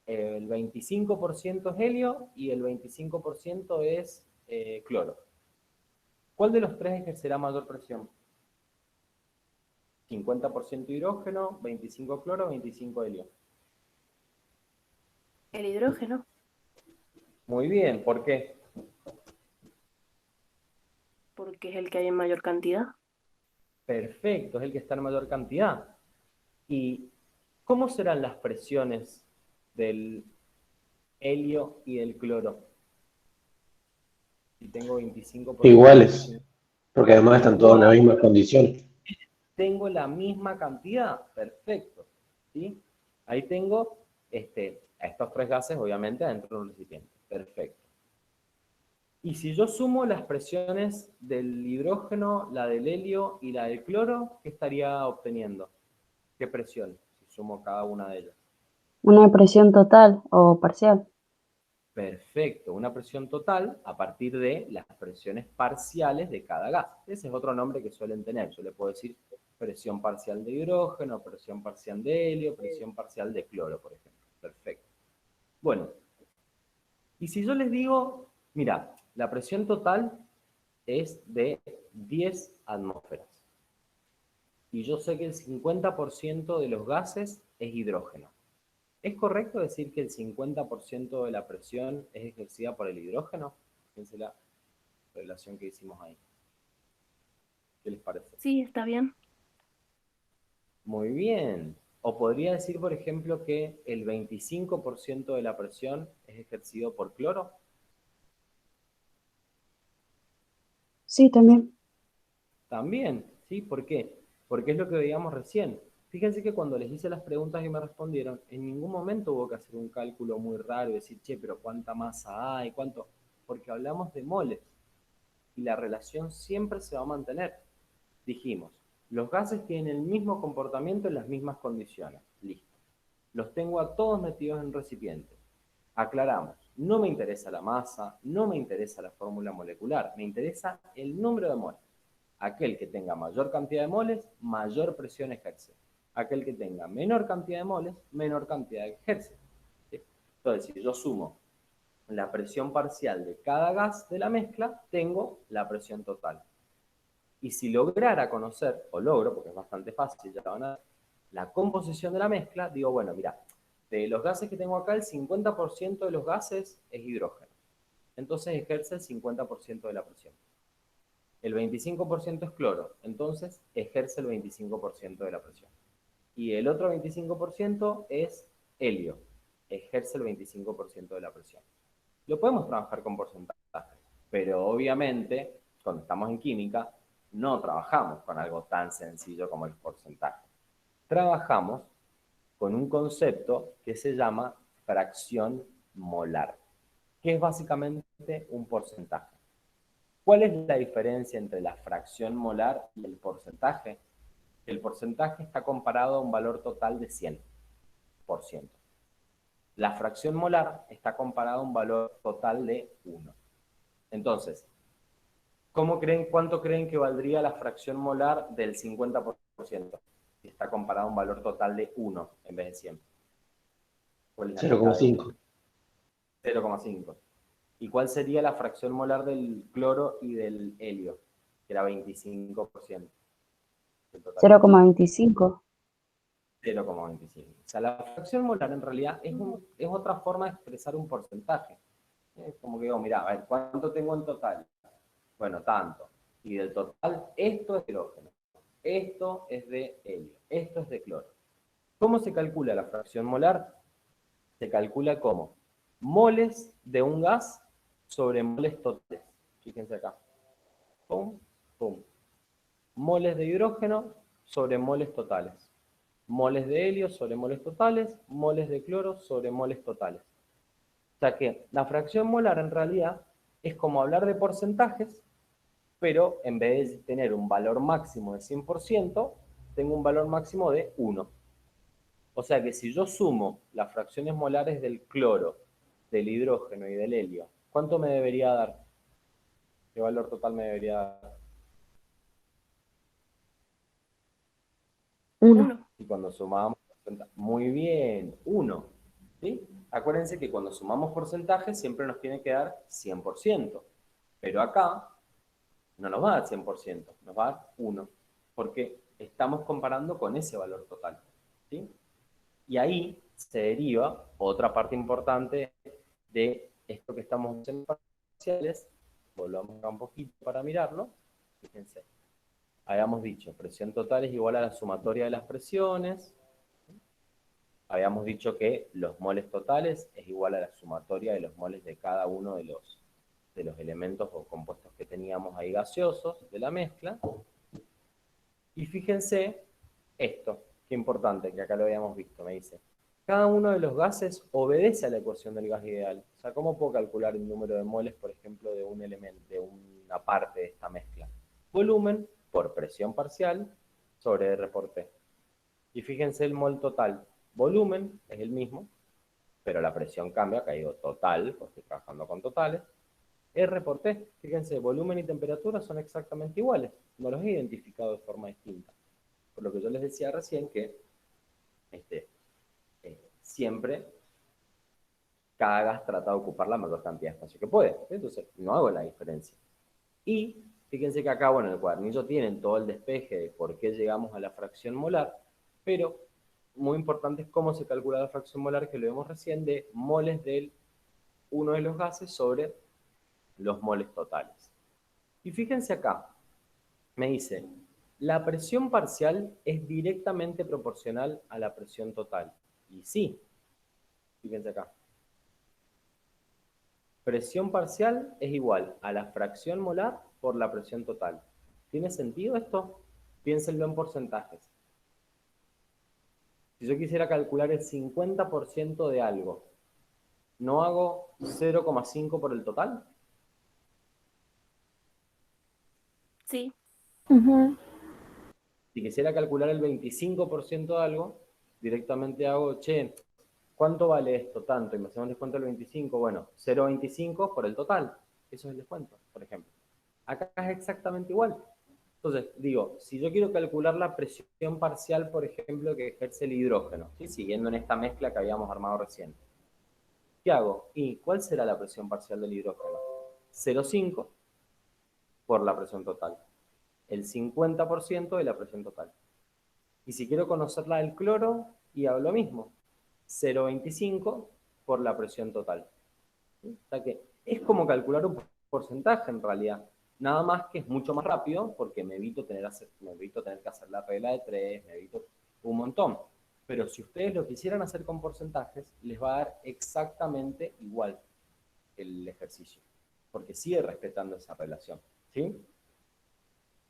el 25% es helio y el 25% es cloro. ¿Cuál de los tres ejercerá mayor presión? 50% hidrógeno, 25 cloro, 25 helio. El hidrógeno, Muy bien, ¿por qué? porque es el que hay en mayor cantidad. Perfecto, es el que está en mayor cantidad. ¿Y cómo serán las presiones del helio y del cloro? Si tengo 25%. Iguales, porque además están todos en la misma condición. Tengo la misma cantidad, perfecto, ¿sí? Ahí tengo a estos tres gases, obviamente, adentro de un recipiente, perfecto. Y si yo sumo las presiones del hidrógeno, la del helio y la del cloro, ¿qué estaría obteniendo? ¿Qué presión? Si sumo cada una de ellas. Una presión total o parcial. Perfecto, una presión total a partir de las presiones parciales de cada gas. Ese es otro nombre que suelen tener. Yo le puedo decir presión parcial de hidrógeno, presión parcial de helio, presión parcial de cloro, por ejemplo. Perfecto. Bueno, y si yo les digo, mira, la presión total es de 10 atmósferas. Y yo sé que el 50% de los gases es hidrógeno. ¿Es correcto decir que el 50% de la presión es ejercida por el hidrógeno? Fíjense la relación que hicimos ahí. ¿Qué les parece? Sí, está bien. Muy bien. O podría decir, por ejemplo, que el 25% de la presión es ejercido por cloro. Sí, también. También, ¿sí? ¿Por qué? Porque es lo que veíamos recién. Fíjense que cuando les hice las preguntas y me respondieron, en ningún momento hubo que hacer un cálculo muy raro y decir, che, pero ¿cuánta masa hay? ¿Cuánto? Porque hablamos de moles y la relación siempre se va a mantener. Dijimos, los gases tienen el mismo comportamiento en las mismas condiciones. Listo. Los tengo a todos metidos en un recipiente. Aclaramos, no me interesa la masa, no me interesa la fórmula molecular, me interesa el número de moles. Aquel que tenga mayor cantidad de moles, mayor presión ejerce. Aquel que tenga menor cantidad de moles, menor cantidad ejerce. ¿Sí? Entonces, si yo sumo la presión parcial de cada gas de la mezcla, tengo la presión total. Y si lograra conocer, o logro, porque es bastante fácil, ya van a ver, la composición de la mezcla, digo, bueno, mira, de los gases que tengo acá, el 50% de los gases es hidrógeno. Entonces ejerce el 50% de la presión. El 25% es cloro, entonces ejerce el 25% de la presión. Y el otro 25% es helio, ejerce el 25% de la presión. Lo podemos trabajar con porcentajes, pero obviamente, cuando estamos en química, no trabajamos con algo tan sencillo como el porcentaje. Trabajamos con un concepto que se llama fracción molar, que es básicamente un porcentaje. ¿Cuál es la diferencia entre la fracción molar y el porcentaje? El porcentaje está comparado a un valor total de 100%. La fracción molar está comparada a un valor total de 1. Entonces, ¿cuánto creen que valdría la fracción molar del 50%? Si está comparado a un valor total de 1 en vez de 100. ¿Cuál es la mitad de 1? 0,5. 0,5. ¿Y cuál sería la fracción molar del cloro y del helio? Que era 25%. 0,25. 0,25. O sea, la fracción molar en realidad es otra forma de expresar un porcentaje. Es como que digo, mira, a ver, ¿cuánto tengo en total? Bueno, tanto. Y del total, esto es hidrógeno, esto es de helio, esto es de cloro. ¿Cómo se calcula la fracción molar? Se calcula como moles de un gas sobre moles totales. Fíjense acá. Pum, pum. Moles de hidrógeno sobre moles totales. Moles de helio sobre moles totales, moles de cloro sobre moles totales. O sea que la fracción molar en realidad es como hablar de porcentajes, pero en vez de tener un valor máximo de 100%, tengo un valor máximo de 1. O sea que si yo sumo las fracciones molares del cloro, del hidrógeno y del helio, ¿cuánto me debería dar? ¿Qué valor total me debería dar? 1. 1. Y cuando sumábamos muy bien, 1. ¿Sí? Acuérdense que cuando sumamos porcentajes siempre nos tiene que dar 100%. Pero acá no nos va a dar 100%, nos va a dar 1. Porque estamos comparando con ese valor total. ¿Sí? Y ahí se deriva otra parte importante de esto que estamos haciendo en parciales. Volvamos acá un poquito para mirarlo. Fíjense. Habíamos dicho, presión total es igual a la sumatoria de las presiones. Habíamos dicho que los moles totales es igual a la sumatoria de los moles de cada uno de los elementos o compuestos que teníamos ahí gaseosos de la mezcla. Y fíjense esto, qué importante, que acá lo habíamos visto, me dice. cada uno de los gases obedece a la ecuación del gas ideal. O sea, ¿cómo puedo calcular el número de moles, por ejemplo, de un elemento, de una parte de esta mezcla? Volumen por presión parcial sobre R por T. Y fíjense el mol total. Volumen es el mismo, pero la presión cambia, acá digo total, porque estoy trabajando con totales. R por T, fíjense, volumen y temperatura son exactamente iguales. No los he identificado de forma distinta. Por lo que yo les decía recién que siempre cada gas trata de ocupar la mayor cantidad de espacio que puede. Entonces, no hago la diferencia. Y fíjense que acá, bueno, en el cuadernillo tienen todo el despeje de por qué llegamos a la fracción molar, pero muy importante es cómo se calcula la fracción molar, que lo vemos recién, de moles de uno de los gases sobre los moles totales. Y fíjense acá, me dice, la presión parcial es directamente proporcional a la presión total. Y sí, fíjense acá. Presión parcial es igual a la fracción molar por la presión total. ¿Tiene sentido esto? Piénsenlo en porcentajes. Si yo quisiera calcular el 50% de algo, ¿no hago 0,5 por el total? Sí. Si quisiera calcular el 25% de algo, directamente hago, che, ¿cuánto vale esto? Tanto, y me hacemos descuento del 25, bueno, 0,25 por el total. Eso es el descuento, por ejemplo. Acá es exactamente igual. Entonces, digo, si yo quiero calcular la presión parcial, por ejemplo, que ejerce el hidrógeno, ¿sí? Siguiendo en esta mezcla que habíamos armado recién, ¿qué hago? ¿Y cuál será la presión parcial del hidrógeno? 0,5 por la presión total. El 50% de la presión total. Y si quiero conocer la del cloro, y hago lo mismo. 0,25 por la presión total. ¿Sí? O sea que es como calcular un porcentaje en realidad. Nada más que es mucho más rápido porque me evito tener que hacer la regla de 3, me evito un montón. Pero si ustedes lo quisieran hacer con porcentajes, les va a dar exactamente igual el ejercicio. Porque sigue respetando esa relación. ¿Sí?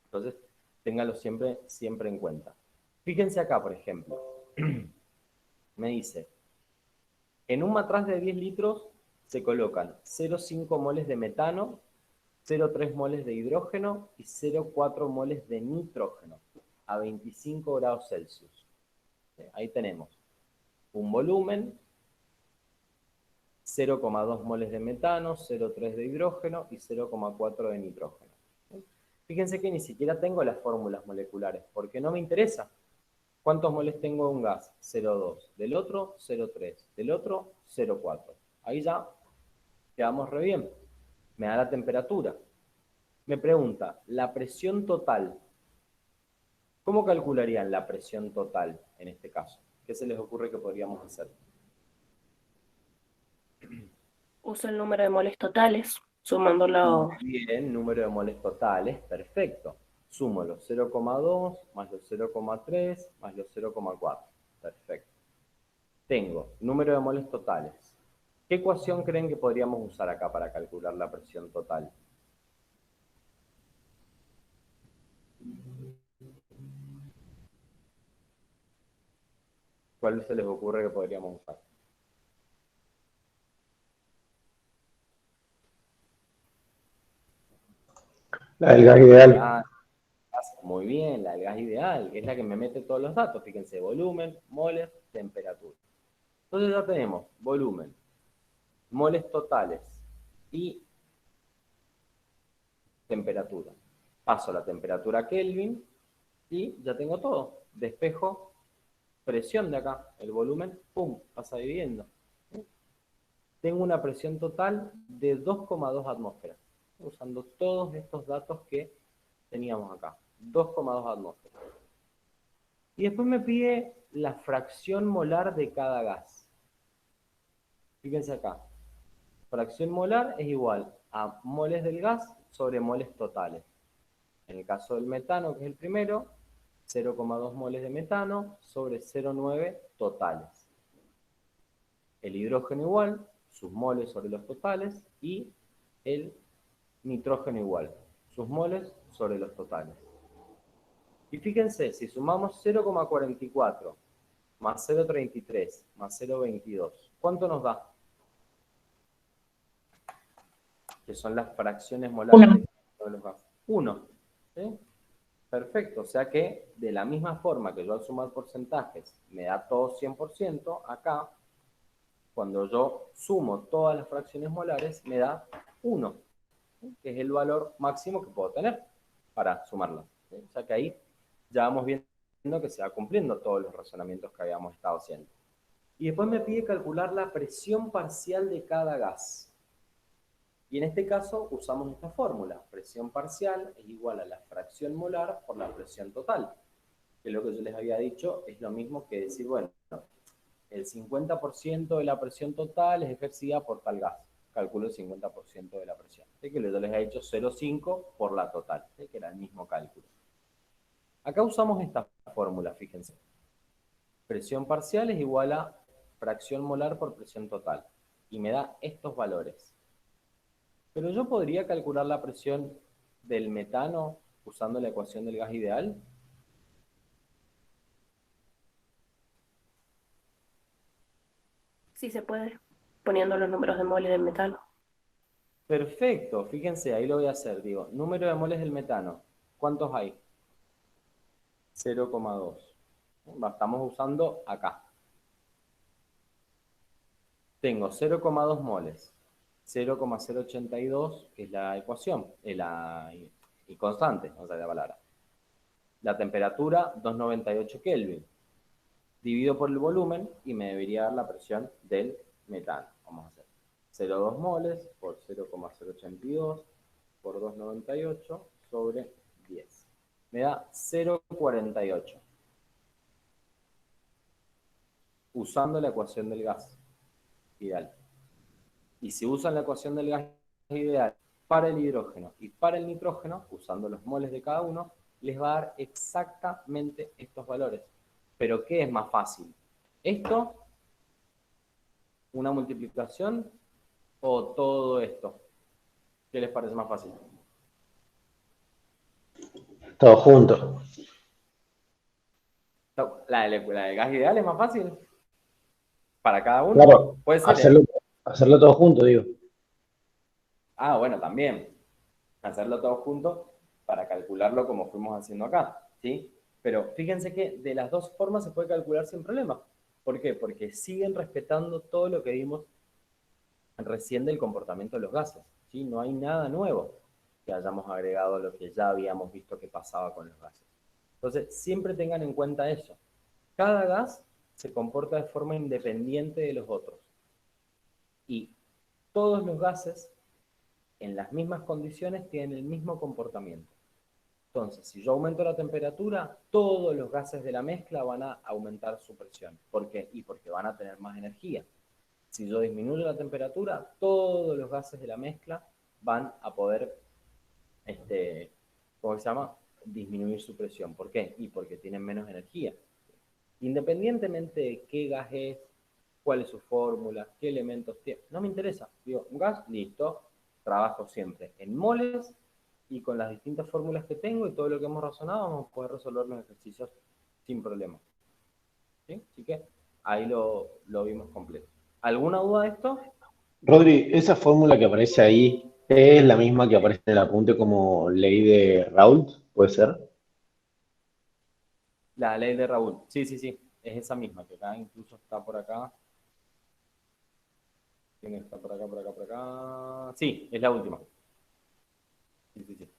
Entonces, ténganlo siempre en cuenta. Fíjense acá, por ejemplo. Me dice, en un matraz de 10 litros se colocan 0,5 moles de metano, 0,3 moles de hidrógeno y 0,4 moles de nitrógeno a 25 grados Celsius. Ahí tenemos un volumen, 0,2 moles de metano, 0,3 de hidrógeno y 0,4 de nitrógeno. Fíjense que ni siquiera tengo las fórmulas moleculares, porque no me interesa. ¿Cuántos moles tengo de un gas? 0,2. Del otro, 0,3. Del otro, 0,4. Ahí ya quedamos re bien. Me da la temperatura. Me pregunta, la presión total. ¿Cómo calcularían la presión total en este caso? ¿Qué se les ocurre que podríamos hacer? Uso el número de moles totales, sumando los... Bien, número de moles totales, perfecto. Sumo los 0,2 más los 0,3 más los 0,4. Perfecto. Tengo número de moles totales. ¿Qué ecuación creen que podríamos usar acá para calcular la presión total? ¿Cuál se les ocurre que podríamos usar? La del gas ideal. Muy bien, la del gas ideal, que es la que me mete todos los datos. Fíjense, volumen, moles, temperatura. Entonces ya tenemos volumen, moles totales y temperatura. Paso la temperatura a Kelvin y ya tengo todo. Despejo presión de acá. El volumen, pum, pasa dividiendo. Tengo una presión total de 2,2 atmósferas. Usando todos estos datos que teníamos acá. 2,2 atmósferas. Y después me pide la fracción molar de cada gas. Fíjense acá. Fracción molar es igual a moles del gas sobre moles totales. En el caso del metano, que es el primero, 0,2 moles de metano sobre 0,9 totales. El hidrógeno igual, sus moles sobre los totales, y el nitrógeno igual, sus moles sobre los totales. Y fíjense, si sumamos 0,44 más 0,33 más 0,22. ¿Cuánto nos da? Que son las fracciones molares Uno. de cada uno de los gases. 1. ¿Sí? Perfecto. O sea que de la misma forma que yo al sumar porcentajes me da todo 100%, acá, cuando yo sumo todas las fracciones molares, me da 1, ¿sí? Que es el valor máximo que puedo tener para sumarlas, ¿sí? O sea que ahí ya vamos viendo que se va cumpliendo todos los razonamientos que habíamos estado haciendo. Y después me pide calcular la presión parcial de cada gas. Y en este caso usamos esta fórmula. Presión parcial es igual a la fracción molar por la presión total. Que lo que yo les había dicho es lo mismo que decir, bueno, el 50% de la presión total es ejercida por tal gas. Calculo el 50% de la presión. ¿Sí? Que yo les había dicho 0,5 por la total, ¿sí? Que era el mismo cálculo. Acá usamos esta fórmula, fíjense. Presión parcial es igual a fracción molar por presión total. Y me da estos valores. Pero yo podría calcular la presión del metano usando la ecuación del gas ideal. Sí se puede, poniendo los números de moles del metano. Perfecto, fíjense, ahí lo voy a hacer. Digo, número de moles del metano. ¿Cuántos hay? 0,2. Estamos usando acá. Tengo 0,2 moles. 0,082, que es la ecuación, y constante, o sea, la palabra. La temperatura, 298 Kelvin. Divido por el volumen y me debería dar la presión del metano. Vamos a hacer 0,2 moles por 0,082 por 298 sobre 10. Me da 0,48. Usando la ecuación del gas ideal. Y si usan la ecuación del gas ideal para el hidrógeno y para el nitrógeno, usando los moles de cada uno, les va a dar exactamente estos valores. Pero ¿qué es más fácil? ¿Esto, una multiplicación, o todo esto? ¿Qué les parece más fácil? Todo junto. La del gas ideal es más fácil para cada uno. Claro, Puede ser, hacerlo todo junto, digo. Ah, bueno, también. Hacerlo todo junto para calcularlo como fuimos haciendo acá, ¿sí? Pero fíjense que de las dos formas se puede calcular sin problema. ¿Por qué? Porque siguen respetando todo lo que vimos recién del comportamiento de los gases, ¿sí? No hay nada nuevo que hayamos agregado a lo que ya habíamos visto que pasaba con los gases. Entonces, siempre tengan en cuenta eso. Cada gas se comporta de forma independiente de los otros. Y todos los gases, en las mismas condiciones, tienen el mismo comportamiento. Entonces, si yo aumento la temperatura, todos los gases de la mezcla van a aumentar su presión. ¿Por qué? Y porque van a tener más energía. Si yo disminuyo la temperatura, todos los gases de la mezcla van a poder, ¿cómo se llama? Disminuir su presión. ¿Por qué? Y porque tienen menos energía. Independientemente de qué gas es, cuál es su fórmula, qué elementos tiene, no me interesa. Digo, un gas, listo, trabajo siempre en moles y con las distintas fórmulas que tengo y todo lo que hemos razonado vamos a poder resolver los ejercicios sin problema. ¿Sí? Así que ahí lo vimos completo. ¿Alguna duda de esto? Rodri, esa fórmula que aparece ahí es la misma que aparece en el apunte como ley de Raoult, ¿puede ser? La ley de Raoult. Sí, sí, sí. Es esa misma, que acá incluso está por acá. ¿Quién está por acá, por acá, por acá? Sí, es la última. Sí, sí, sí.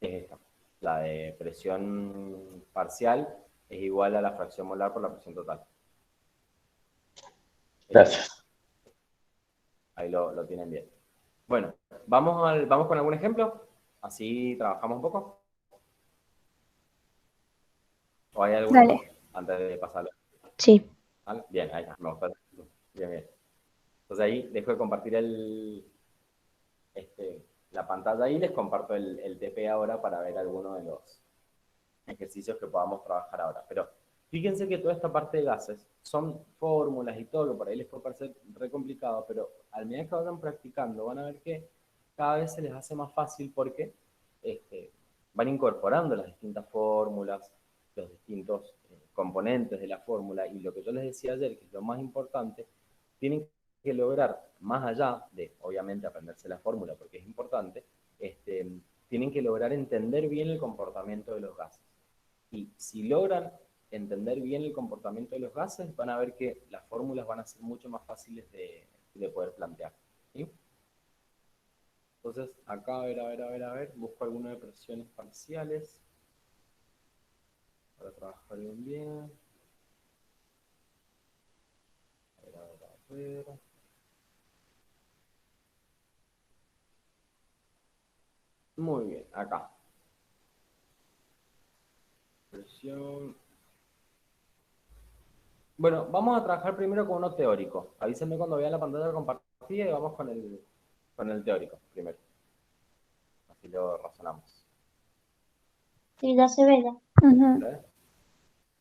Es esta. La de presión parcial es igual a la fracción molar por la presión total. Gracias. Ahí lo tienen bien. Bueno, vamos con algún ejemplo. Así trabajamos un poco. ¿O hay alguno Dale. antes de pasarlo? Sí. ¿Vale? Bien, ahí me gusta. Bien, bien. Entonces ahí dejo de compartir la pantalla y les comparto el TP ahora para ver algunos de los ejercicios que podamos trabajar ahora. Pero fíjense que toda esta parte de gases son fórmulas y todo, que por ahí les puede parecer re complicado, pero al medida que vayan practicando van a ver que cada vez se les hace más fácil porque van incorporando las distintas fórmulas, los distintos componentes de la fórmula, y lo que yo les decía ayer, que es lo más importante, tienen que lograr, más allá de, obviamente, aprenderse la fórmula, porque es importante, tienen que lograr entender bien el comportamiento de los gases. Y si logran entender bien el comportamiento de los gases, van a ver que las fórmulas van a ser mucho más fáciles de poder plantear, ¿sí? Entonces, acá, a ver, busco alguna de presiones parciales para trabajar bien. A ver. Muy bien, acá. Presión. Bueno, vamos a trabajar primero con uno teórico. Avísenme cuando vean la pantalla compartida y vamos con el teórico primero. Así lo razonamos. Sí, ya se ve ya. ¿Vale?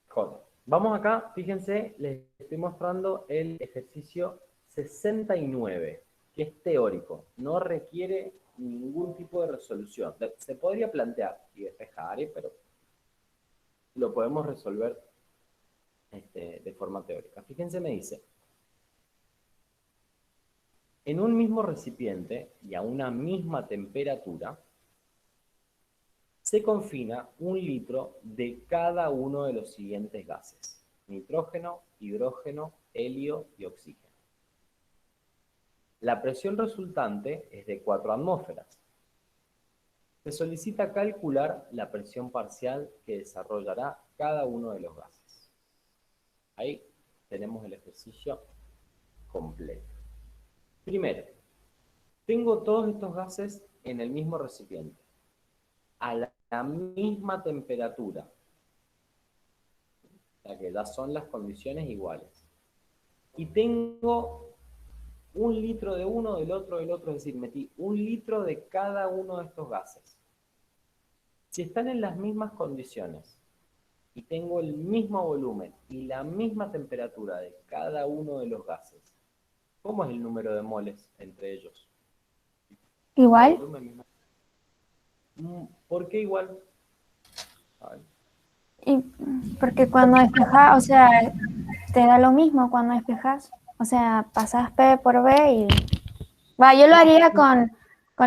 Joder. Vamos acá, fíjense, les estoy mostrando el ejercicio 69, que es teórico. No requiere ningún tipo de resolución. Se podría plantear y despejar, pero lo podemos resolver de forma teórica. Fíjense, me dice, en un mismo recipiente y a una misma temperatura, se confina 1 litro de cada uno de los siguientes gases: nitrógeno, hidrógeno, helio y oxígeno. La presión resultante es de 4 atmósferas. Se solicita calcular la presión parcial que desarrollará cada uno de los gases. Ahí tenemos el ejercicio completo. Primero, tengo todos estos gases en el mismo recipiente, a la misma temperatura, ya que ya son las condiciones iguales. Y tengo 1 litro de uno, del otro, es decir, metí 1 litro de cada uno de estos gases. Si están en las mismas condiciones y tengo el mismo volumen y la misma temperatura de cada uno de los gases, ¿cómo es el número de moles entre ellos? Igual. ¿Por qué igual? A ver. Y porque cuando despejas, o sea, te da lo mismo cuando despejas. O sea, pasas P por B y... Va, yo lo haría con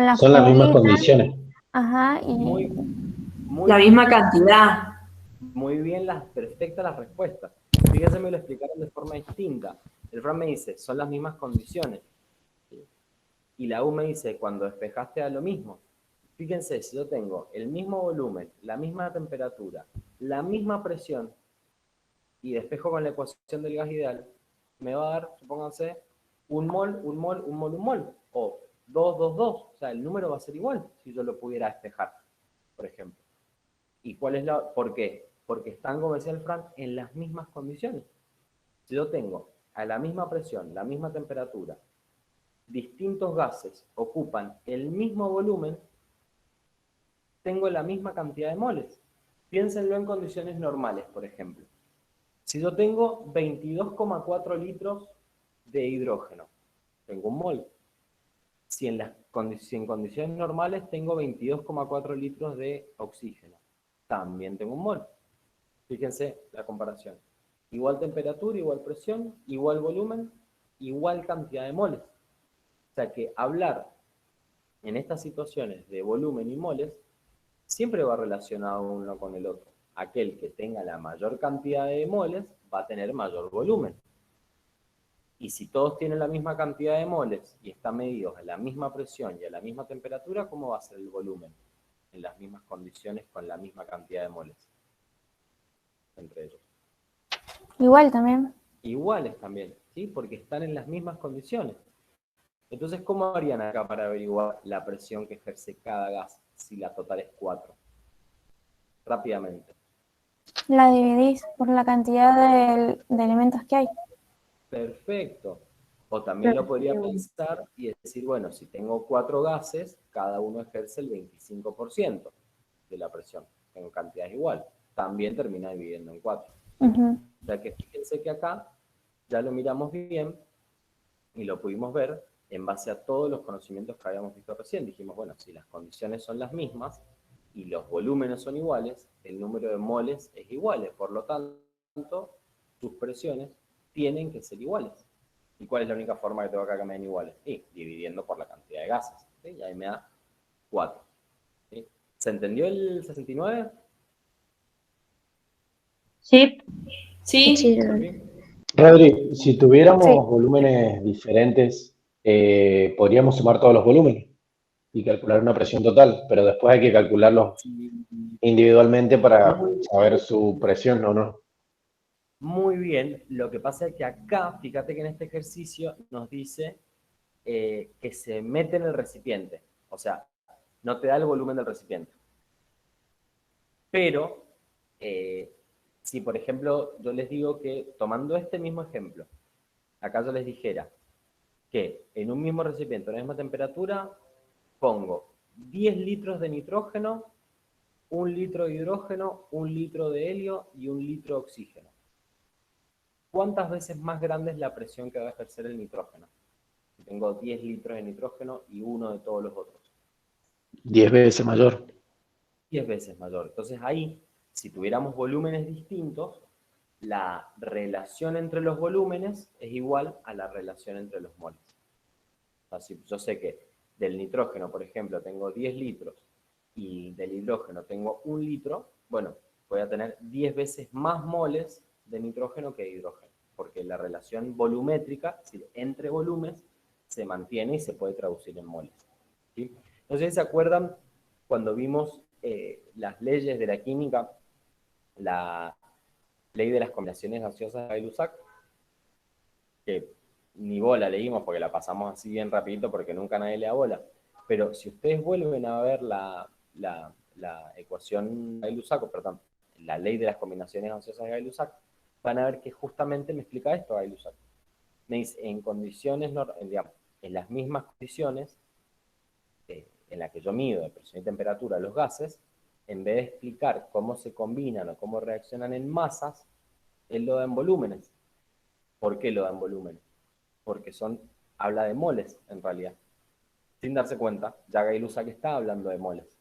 la Son las mismas fórmula. condiciones. Ajá, y... Muy La misma cantidad. Muy bien, perfectas las respuestas. Fíjense, me lo explicaron de forma distinta. El Fran me dice, son las mismas condiciones. ¿Sí? Y la U me dice, cuando despejaste da lo mismo. Fíjense, si yo tengo el mismo volumen, la misma temperatura, la misma presión, y despejo con la ecuación del gas ideal, me va a dar, supónganse, 1 mol, 1 mol, 1 mol, 1 mol, o 2, 2, 2. O sea, el número va a ser igual si yo lo pudiera despejar, por ejemplo. ¿Y cuál es por qué? Porque están, como decía el Fran, en las mismas condiciones. Si yo tengo a la misma presión, la misma temperatura, distintos gases ocupan el mismo volumen, tengo la misma cantidad de moles. Piénsenlo en condiciones normales, por ejemplo. Si yo tengo 22,4 litros de hidrógeno, tengo 1 mol. Si en condiciones normales tengo 22,4 litros de oxígeno, también tengo 1 mol. Fíjense la comparación. Igual temperatura, igual presión, igual volumen, igual cantidad de moles. O sea que hablar en estas situaciones de volumen y moles siempre va relacionado uno con el otro. Aquel que tenga la mayor cantidad de moles va a tener mayor volumen. Y si todos tienen la misma cantidad de moles y están medidos a la misma presión y a la misma temperatura, ¿cómo va a ser el volumen? En las mismas condiciones con la misma cantidad de moles entre ellos. Igual también. Iguales también, ¿sí? Porque están en las mismas condiciones. Entonces, ¿cómo harían acá para averiguar la presión que ejerce cada gas si la total es 4? Rápidamente. La dividís por la cantidad de elementos que hay. Perfecto. O también lo podría pensar y decir, bueno, si tengo 4 gases, cada uno ejerce el 25% de la presión. Tengo cantidades igual. También termina dividiendo en 4. O sea que fíjense que acá ya lo miramos bien y lo pudimos ver en base a todos los conocimientos que habíamos visto recién. Dijimos, bueno, si las condiciones son las mismas y los volúmenes son iguales, el número de moles es igual. Por lo tanto, tanto, sus presiones tienen que ser iguales. ¿Y cuál es la única forma que tengo acá que me den iguales? Y dividiendo por la cantidad de gases. ¿Sí? Y ahí me da 4. ¿Sí? ¿Se entendió el 69? Sí, Sí, Sí, ¿Sí? Rodri, si tuviéramos sí. volúmenes diferentes, podríamos sumar todos los volúmenes y calcular una presión total, pero después hay que calcularlos individualmente para Muy, saber su presión o no. muy bien. Lo que pasa es que acá, fíjate que en este ejercicio nos dice que se mete en el recipiente. O sea, no te da el volumen del recipiente. Pero, si por ejemplo yo les digo que, tomando este mismo ejemplo, acá yo les dijera que en un mismo recipiente, a la misma temperatura, pongo 10 litros de nitrógeno, 1 litro de hidrógeno, 1 litro de helio y 1 litro de oxígeno. ¿Cuántas veces más grande es la presión que va a ejercer el nitrógeno? Si tengo 10 litros de nitrógeno y 1 de todos los otros. 10 veces mayor. 10 veces mayor. Entonces ahí, si tuviéramos volúmenes distintos, la relación entre los volúmenes es igual a la relación entre los moles. O sea, si yo sé que del nitrógeno, por ejemplo, tengo 10 litros y del hidrógeno tengo 1 litro, bueno, voy a tener 10 veces más moles de nitrógeno que de hidrógeno, porque la relación volumétrica, es decir, entre volúmenes, se mantiene y se puede traducir en moles. ¿Sí? No sé si se acuerdan cuando vimos las leyes de la química, la ley de las combinaciones gaseosas de Gay-Lussac, que ni bola leímos porque la pasamos así bien rapidito porque nunca nadie le da bola. Pero si ustedes vuelven a ver la ecuación Gay-Lussac, perdón, la ley de las combinaciones gaseosas de Gay-Lussac, van a ver que justamente me explica esto Gay-Lussac. Me dice, en condiciones, digamos, en las mismas condiciones en las que yo mido de presión y temperatura los gases, en vez de explicar cómo se combinan o cómo reaccionan en masas, él lo da en volúmenes. ¿Por qué lo da en volúmenes? Porque habla de moles, en realidad. Sin darse cuenta, ya Gay-Lussac está hablando de moles,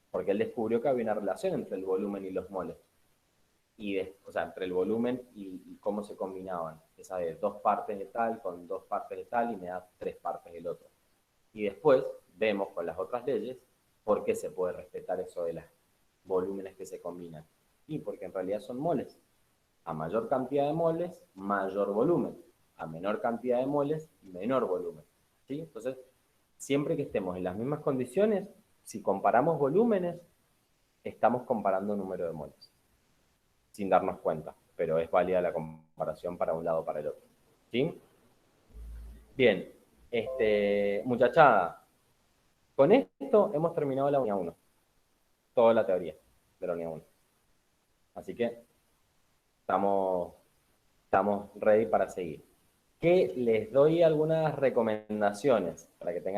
porque él descubrió que había una relación entre el volumen y los moles. O sea, entre el volumen y cómo se combinaban. Esa de 2 partes de tal con 2 partes de tal y me da 3 partes del otro. Y después vemos con las otras leyes por qué se puede respetar eso de los volúmenes que se combinan. Y porque en realidad son moles. A mayor cantidad de moles, mayor volumen. A menor cantidad de moles, menor volumen. ¿Sí? Entonces, siempre que estemos en las mismas condiciones, si comparamos volúmenes, estamos comparando número de moles. Sin darnos cuenta, pero es válida la comparación para un lado o para el otro. ¿Sí? Bien, muchachada, con esto hemos terminado la unidad 1. Toda la teoría de la unidad 1. Así que estamos ready para seguir. Que les doy algunas recomendaciones para que tengan en